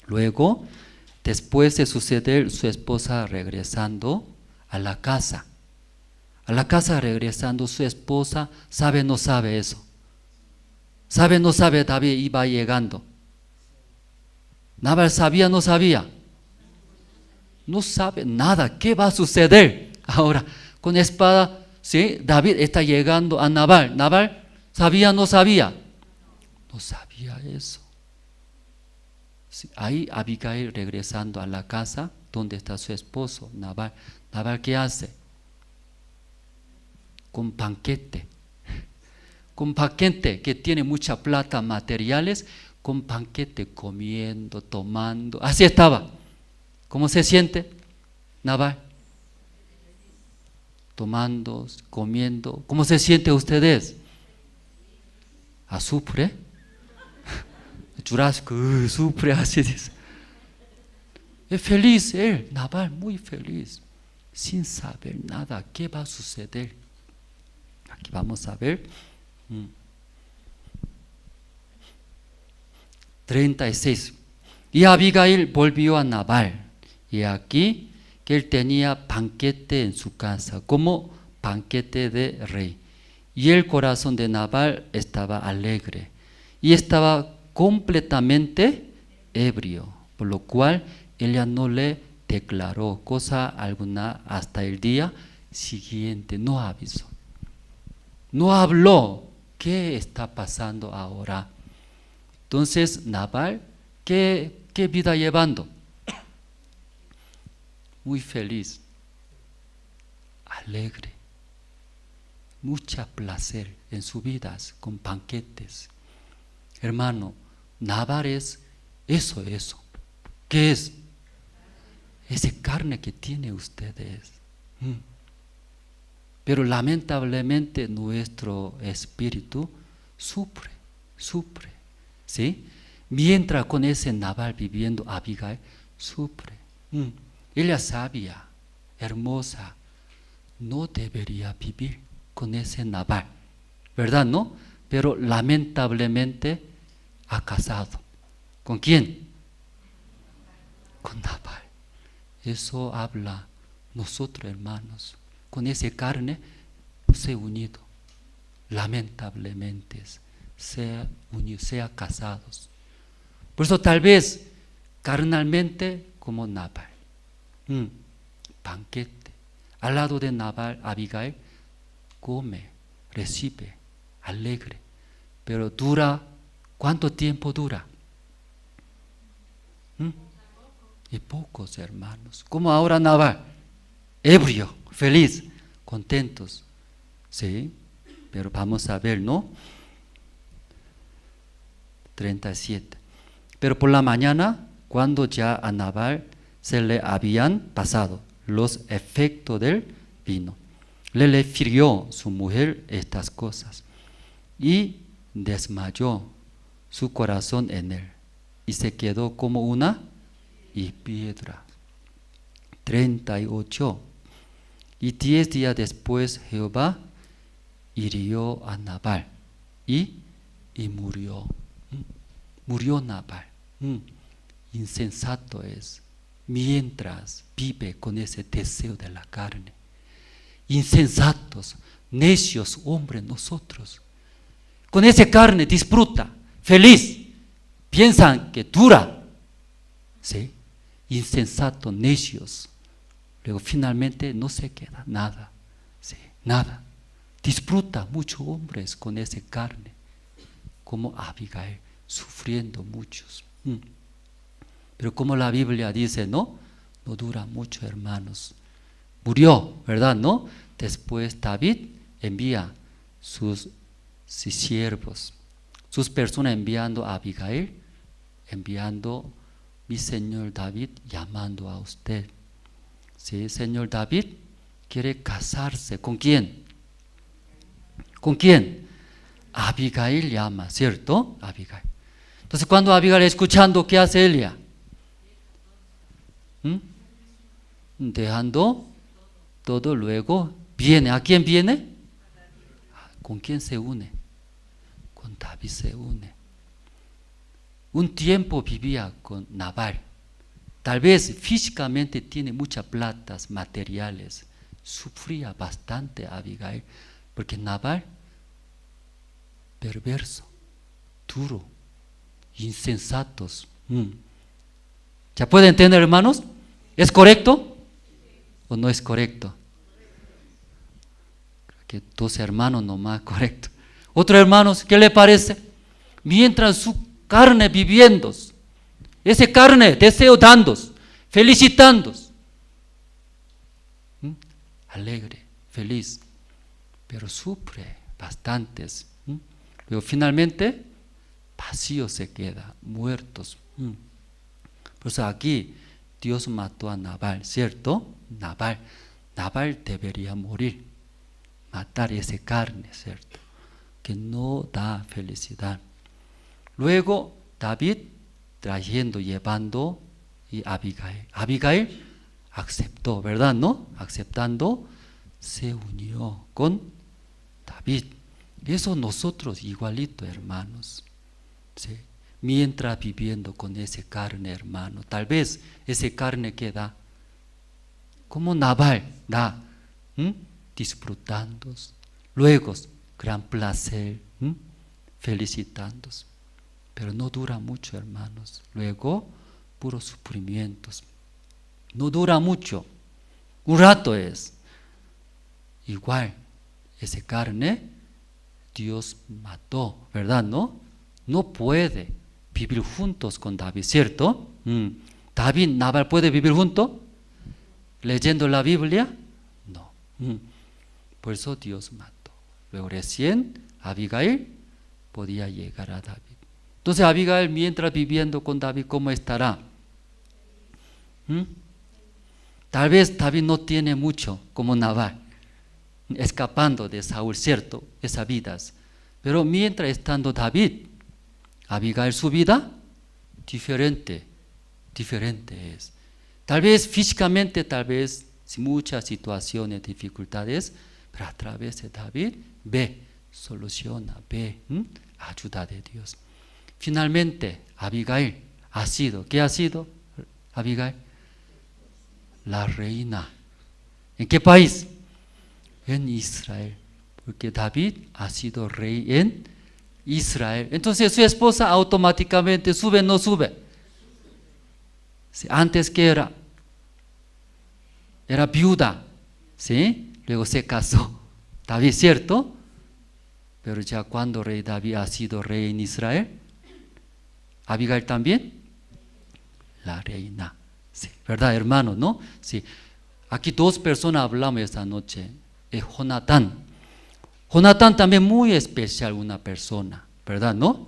Luego, después de suceder, su esposa regresando a la casa. A la casa regresando, su esposa, ¿sabe o no sabe eso? ¿Sabe o no sabe? David iba llegando. Nabal sabía o no sabía. No sabe nada. ¿Qué va a suceder ahora? Con espada, ¿sí? David está llegando a Nabal. ¿Nabal sabía o no sabía? No sabía eso. Sí, ahí Abigail regresando a la casa donde está su esposo, Nabal. ¿Nabal qué hace? Con banquete. Con banquete, que tiene mucha plata, materiales, con banquete, comiendo, tomando. Así estaba. ¿Cómo se siente Nabal? Tomando, comiendo. ¿Cómo se siente ustedes? ¿Sufre? Jurásico, sufre, así dice. Es feliz él, Nabal, muy feliz, sin saber nada. ¿Qué va a suceder? Aquí vamos a ver. 36. Y Abigail volvió a Nabal. Y aquí que él tenía banquete en su casa, como banquete de rey. Y el corazón de Nabal estaba alegre y estaba completamente ebrio, por lo cual ella no le declaró cosa alguna hasta el día siguiente. No avisó, no habló. ¿Qué está pasando ahora? Entonces Nabal, ¿qué vida llevando? Muy feliz, alegre, mucho placer en su vida, con banquetes. Hermano, Nabal es eso. ¿Qué es? Esa carne que tiene ustedes. Pero lamentablemente nuestro espíritu sufre, ¿sí? Mientras con ese Nabal viviendo, Abigail sufre. Ella sabia, hermosa, no debería vivir con ese Nabal, ¿verdad? ¿No? Pero lamentablemente ha casado. ¿Con quién? Con Nabal. Eso habla nosotros, hermanos. Con esa carne se ha unido. Lamentablemente sea casados. Por eso tal vez carnalmente como Nabal. Banquete. Al lado de Nabal, Abigail come, recibe, alegre. pero dura, ¿cuánto tiempo dura? Y pocos, hermanos. Como ahora Nabal, ebrio, feliz, contentos. Sí, pero vamos a ver, ¿no? 37. Pero por la mañana, cuando ya a Nabal se le habían pasado los efectos del vino, le refirió su mujer estas cosas y desmayó su corazón en él y se quedó como una piedra. 38. Y 10 días después Jehová hirió a Nabal y murió. Murió Nabal. Insensato es, mientras vive con ese deseo de la carne. Insensatos, necios hombres nosotros. Con esa carne disfruta, feliz, piensan que dura. ¿Sí? Insensatos, necios. Luego finalmente no se queda nada. ¿Sí? Nada. Disfruta muchos hombres con esa carne, como Abigail, sufriendo muchos. Pero como la Biblia dice, no dura mucho, hermanos. Murió, ¿verdad? ¿No? Después David envía sus siervos, sus personas enviando a Abigail, enviando mi señor David llamando a usted. Sí, señor David quiere casarse. ¿Con quién? ¿Con quién? Abigail llama, ¿cierto? Abigail. Entonces cuando Abigail escuchando, ¿qué hace ella? Dejando todo, luego viene. ¿A quién viene? ¿Con quién se une? Con David se une. Un tiempo vivía con Nabal. Tal vez físicamente tiene muchas platas materiales. Sufría bastante Abigail, porque Nabal, perverso, duro, insensatos. ¿Ya pueden entender, hermanos? ¿Es correcto o no es correcto? Que 2 hermanos nomás, correcto. Otros hermanos, ¿qué le parece? Mientras su carne viviendo, ese carne deseo dando, felicitando, alegre, feliz, pero sufre bastantes. Pero finalmente vacío se queda, muertos. Por eso aquí Dios mató a Nabal, ¿cierto? Nabal debería morir, matar esa carne, ¿cierto? Que no da felicidad. Luego David trayendo, llevando y Abigail aceptó, ¿verdad? ¿No? Aceptando, se unió con David. Eso nosotros igualito, hermanos. ¿Sí? Mientras viviendo con esa carne, hermano, tal vez esa carne queda como Nabal, da, disfrutando, luego gran placer, felicitando, pero no dura mucho, hermanos. Luego puros sufrimientos, no dura mucho, un rato es. Igual esa carne Dios mató, ¿verdad? No puede vivir juntos con David, ¿cierto? David, Nabal puede vivir junto, leyendo la Biblia, no. Por eso Dios mató. Luego recién Abigail podía llegar a David. Entonces Abigail, mientras viviendo con David, ¿cómo estará? Tal vez David no tiene mucho como Nabal, escapando de Saúl, ¿cierto? Esas vidas. Pero mientras estando David, Abigail, su vida diferente es. Tal vez físicamente, tal vez sin muchas situaciones, dificultades, pero a través de David ve, soluciona, ve ayuda de Dios. Finalmente, Abigail ha sido, ¿qué ha sido Abigail? La reina. ¿En qué país? En Israel, porque David ha sido rey en Israel. Entonces su esposa automáticamente sube, no sube. Antes que era viuda, ¿sí? Luego se casó David, ¿cierto? Pero ya cuando rey David ha sido rey en Israel, Abigail también, la reina. Sí, ¿verdad, hermano? ¿No? Sí. Aquí dos personas hablamos esta noche. Es Jonatán. Jonatán también muy especial, una persona, ¿verdad? ¿No?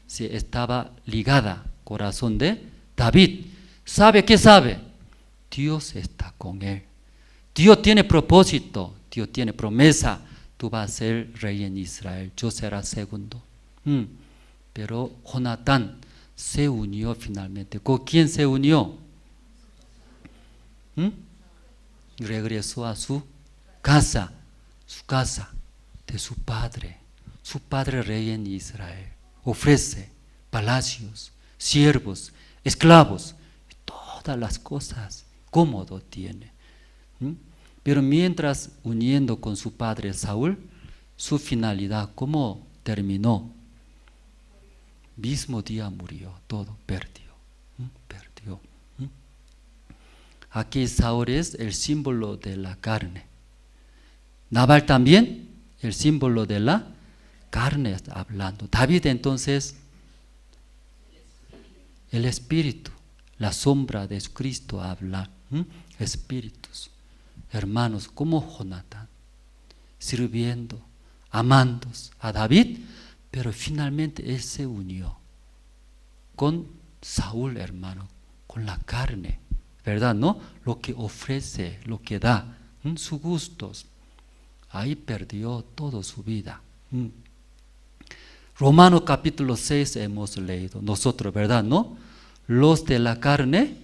Sí, estaba ligada corazón de David. ¿Sabe qué sabe? Dios está con él. Dios tiene propósito, Dios tiene promesa. Tú vas a ser rey en Israel, yo seré segundo. Pero Jonatán se unió finalmente. ¿Con quién se unió? Regresó a su casa de su padre rey en Israel. Ofrece palacios, siervos, esclavos, todas las cosas, cómodo tiene. Pero mientras uniendo con su padre Saúl, su finalidad, ¿cómo terminó? Mismo día murió, todo perdió. Aquí Saúl es el símbolo de la carne. Nabal también, el símbolo de la carne está hablando. David entonces, el espíritu, la sombra de Cristo habla. Espíritus. Hermanos, como Jonatán, sirviendo, amando a David, pero finalmente él se unió con Saúl, hermano, con la carne, ¿verdad? ¿No? Lo que ofrece, lo que da, sus gustos. Ahí perdió toda su vida. Romanos capítulo 6 hemos leído nosotros, ¿verdad? ¿No? Los de la carne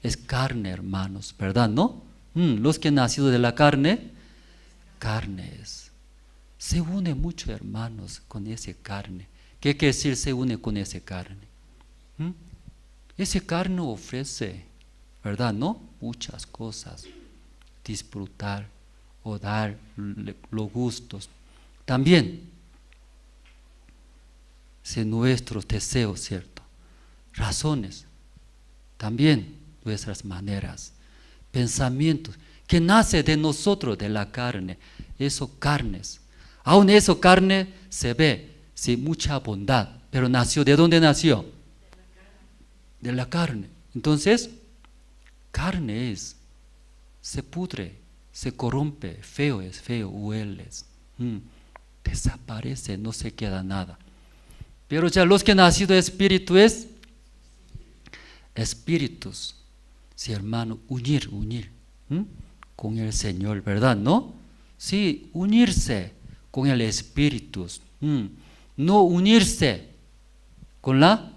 es carne, hermanos, ¿verdad? ¿No? Los que han nacido de la carne, carne es. Se une mucho, hermanos, con esa carne. ¿Qué quiere decir se une con esa carne? Esa carne ofrece, ¿verdad? ¿No? Muchas cosas. Disfrutar o dar los gustos. También, si nuestros deseos, ¿cierto? Razones. También nuestras maneras. Pensamientos que nace de nosotros, de la carne, esos carnes. Aún eso carne se ve, sí, mucha bondad, pero nació, ¿de dónde nació? De la carne. Entonces, carne es, se pudre, se corrompe, feo es feo, hueles, desaparece, no se queda nada. Pero ya los que han nacido de espíritu es espíritus. Sí, hermano, unir con el Señor, ¿verdad? ¿No? Sí, unirse con el Espíritu. No unirse con la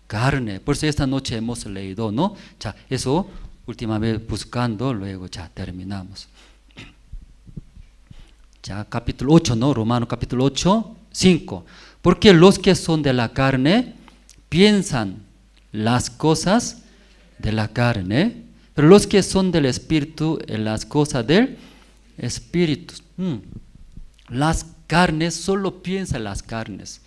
carne. Por eso esta noche hemos leído, ¿no? Ya, eso última vez buscando, luego ya terminamos. Ya, capítulo 8, ¿no? Romanos capítulo 8, 5. Porque los que son de la carne piensan las cosas de la carne, pero los que son del Espíritu, en las cosas del Espíritu. Las carnes, solo piensan las carnes.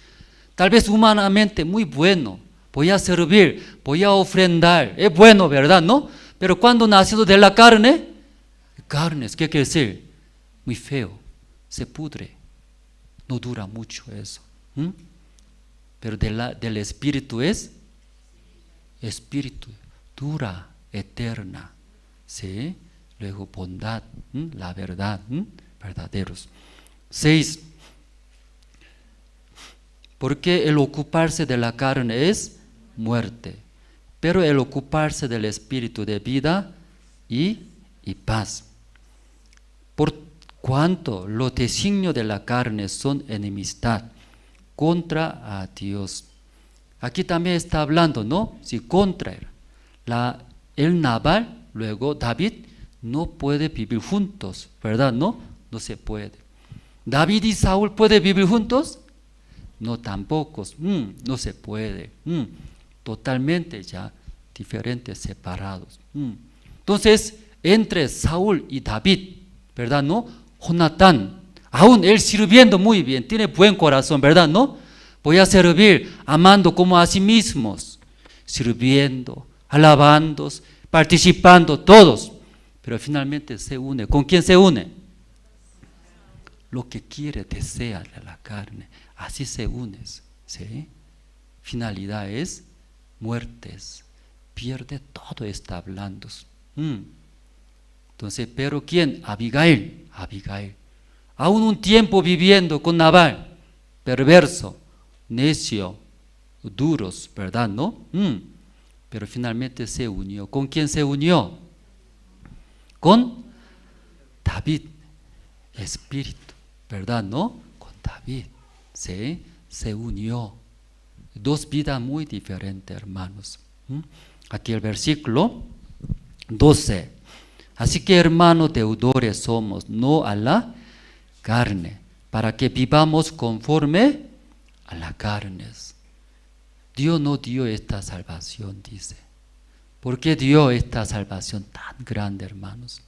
Tal vez humanamente muy bueno, voy a servir, voy a ofrendar, es bueno, ¿verdad? ¿No? Pero cuando nacido de la carne, carnes, ¿qué quiere decir? Muy feo, se pudre, no dura mucho eso. Pero del Espíritu es Espíritu. Dura, eterna, ¿sí? Luego bondad, la verdad, verdaderos. 6. Porque el ocuparse de la carne es muerte, pero el ocuparse del espíritu de vida y paz. Por cuanto los designios de la carne son enemistad contra a Dios. Aquí también está hablando, ¿no? Sí, contra él. El Nabal, luego David, no puede vivir juntos, ¿verdad? No se puede. ¿David y Saúl pueden vivir juntos? No, tampoco, no se puede. Totalmente ya diferentes, separados. Entonces, entre Saúl y David, ¿verdad? ¿No? Jonatán, aún él sirviendo muy bien, tiene buen corazón, ¿verdad? ¿No? Voy a servir, amando como a sí mismos, sirviendo, alabando, participando, todos. Pero finalmente se une. ¿Con quién se une? lo que quiere, desea de la carne, así se une, ¿sí? Finalidad es muertes, pierde todo, está hablando. Entonces, pero ¿quién? Abigail. Aún un tiempo viviendo con Nabal, perverso, necio, duros, ¿verdad? ¿No? Pero finalmente se unió. ¿Con quién se unió? Con David, espíritu, ¿verdad? ¿No? Con David, ¿sí? Se unió. Dos vidas muy diferentes, hermanos. Aquí el versículo 12. Así que, hermanos, deudores somos, no a la carne, para que vivamos conforme a la carne. Dios no dio esta salvación, dice. ¿Por qué dio esta salvación tan grande, hermanos?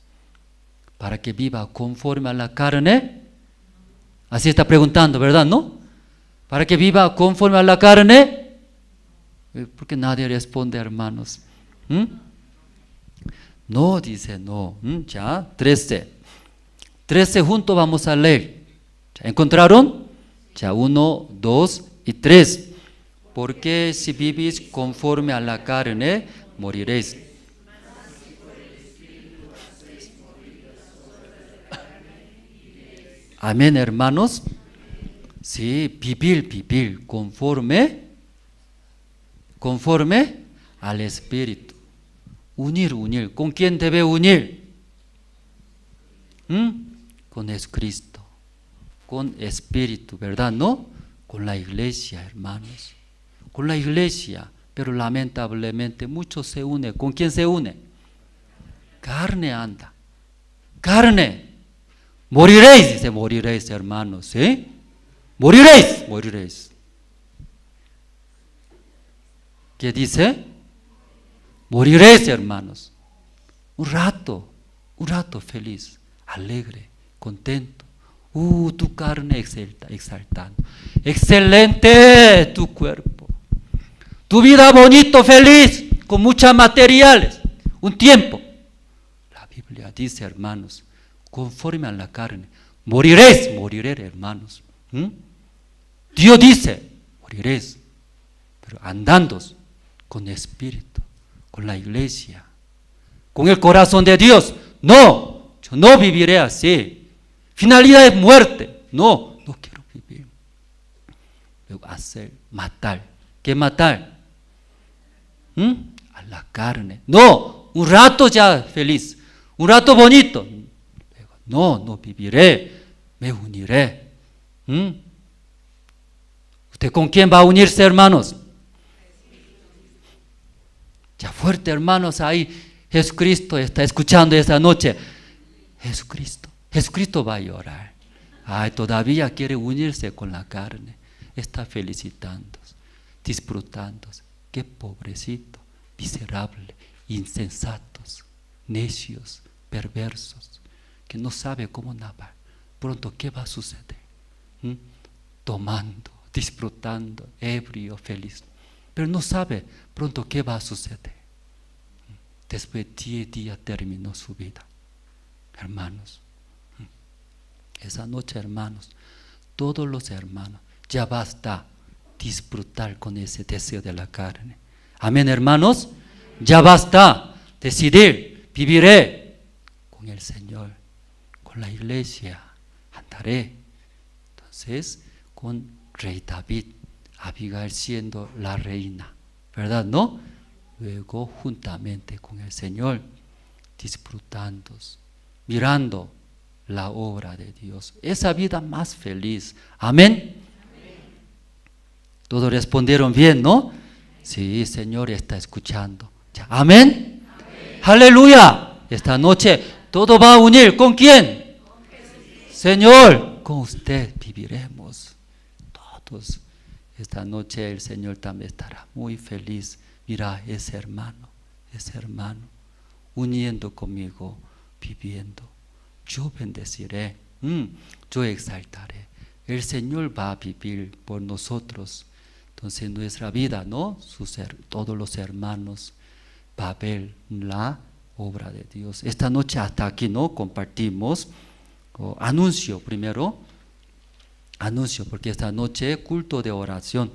Para que viva conforme a la carne. Así está preguntando, ¿verdad? ¿No? Para que viva conforme a la carne. Porque nadie responde, hermanos. No, dice no. Ya, 13. 13 juntos vamos a leer. ¿Ya encontraron? Ya, 1, 2 y 3. Porque si vivís conforme a la carne, moriréis. Amén, hermanos. Sí, vivir conforme al Espíritu. Unir. ¿Con quién debe unir? Con Jesucristo, con Espíritu, ¿verdad? ¿No? Con la iglesia, hermanos. Con la iglesia, pero lamentablemente muchos se unen. ¿Con quién se une? Carne anda. Carne. Moriréis, dice, moriréis, hermanos, ¿sí? Moriréis. ¿Qué dice? Moriréis, hermanos. Un rato feliz, alegre, contento. Tu carne exaltando. Excelente tu cuerpo. Tu vida bonito, feliz, con muchas materiales. Un tiempo. La Biblia dice, hermanos, conforme a la carne. Moriréis, hermanos. Dios dice, moriréis. Pero andando con espíritu, con la iglesia, con el corazón de Dios. No, yo no viviré así. Finalidad es muerte. No quiero vivir. Luego matar. ¿Qué matar? A la carne. No, un rato ya feliz, un rato bonito. No viviré, me uniré. ¿Usted con quién va a unirse, hermanos? Ya fuerte, hermanos, ahí Jesucristo está escuchando esa noche. Jesucristo va a llorar. Todavía quiere unirse con la carne. Está felicitando, disfrutando. Qué pobrecito, miserable, insensatos, necios, perversos, que no sabe cómo nadar. Pronto, ¿qué va a suceder? Tomando, disfrutando, ebrio, feliz. Pero no sabe pronto qué va a suceder. Después de 10 días terminó su vida. Hermanos, esa noche, hermanos, todos los hermanos, ya basta disfrutar con ese deseo de la carne. Amén, hermanos. Ya basta decidir, viviré con el Señor, con la iglesia, andaré. Entonces, con rey David, Abigail siendo la reina, ¿verdad? ¿No? Luego, juntamente con el Señor, disfrutando, mirando la obra de Dios. Esa vida más feliz. Amén. Todos respondieron bien, ¿no? Sí, Señor está escuchando. Ya. Amén. Aleluya. Esta noche todo va a unir. ¿Con quién? Señor, con usted viviremos. Todos. Esta noche el Señor también estará muy feliz. Mira, ese hermano, uniendo conmigo, viviendo. Yo bendeciré, yo exaltaré. El Señor va a vivir por nosotros. Entonces nuestra vida, ¿no? Todos los hermanos va a ver la obra de Dios. Esta noche hasta aquí, ¿no? Compartimos. Anuncio primero. anuncio, porque esta noche culto de oración.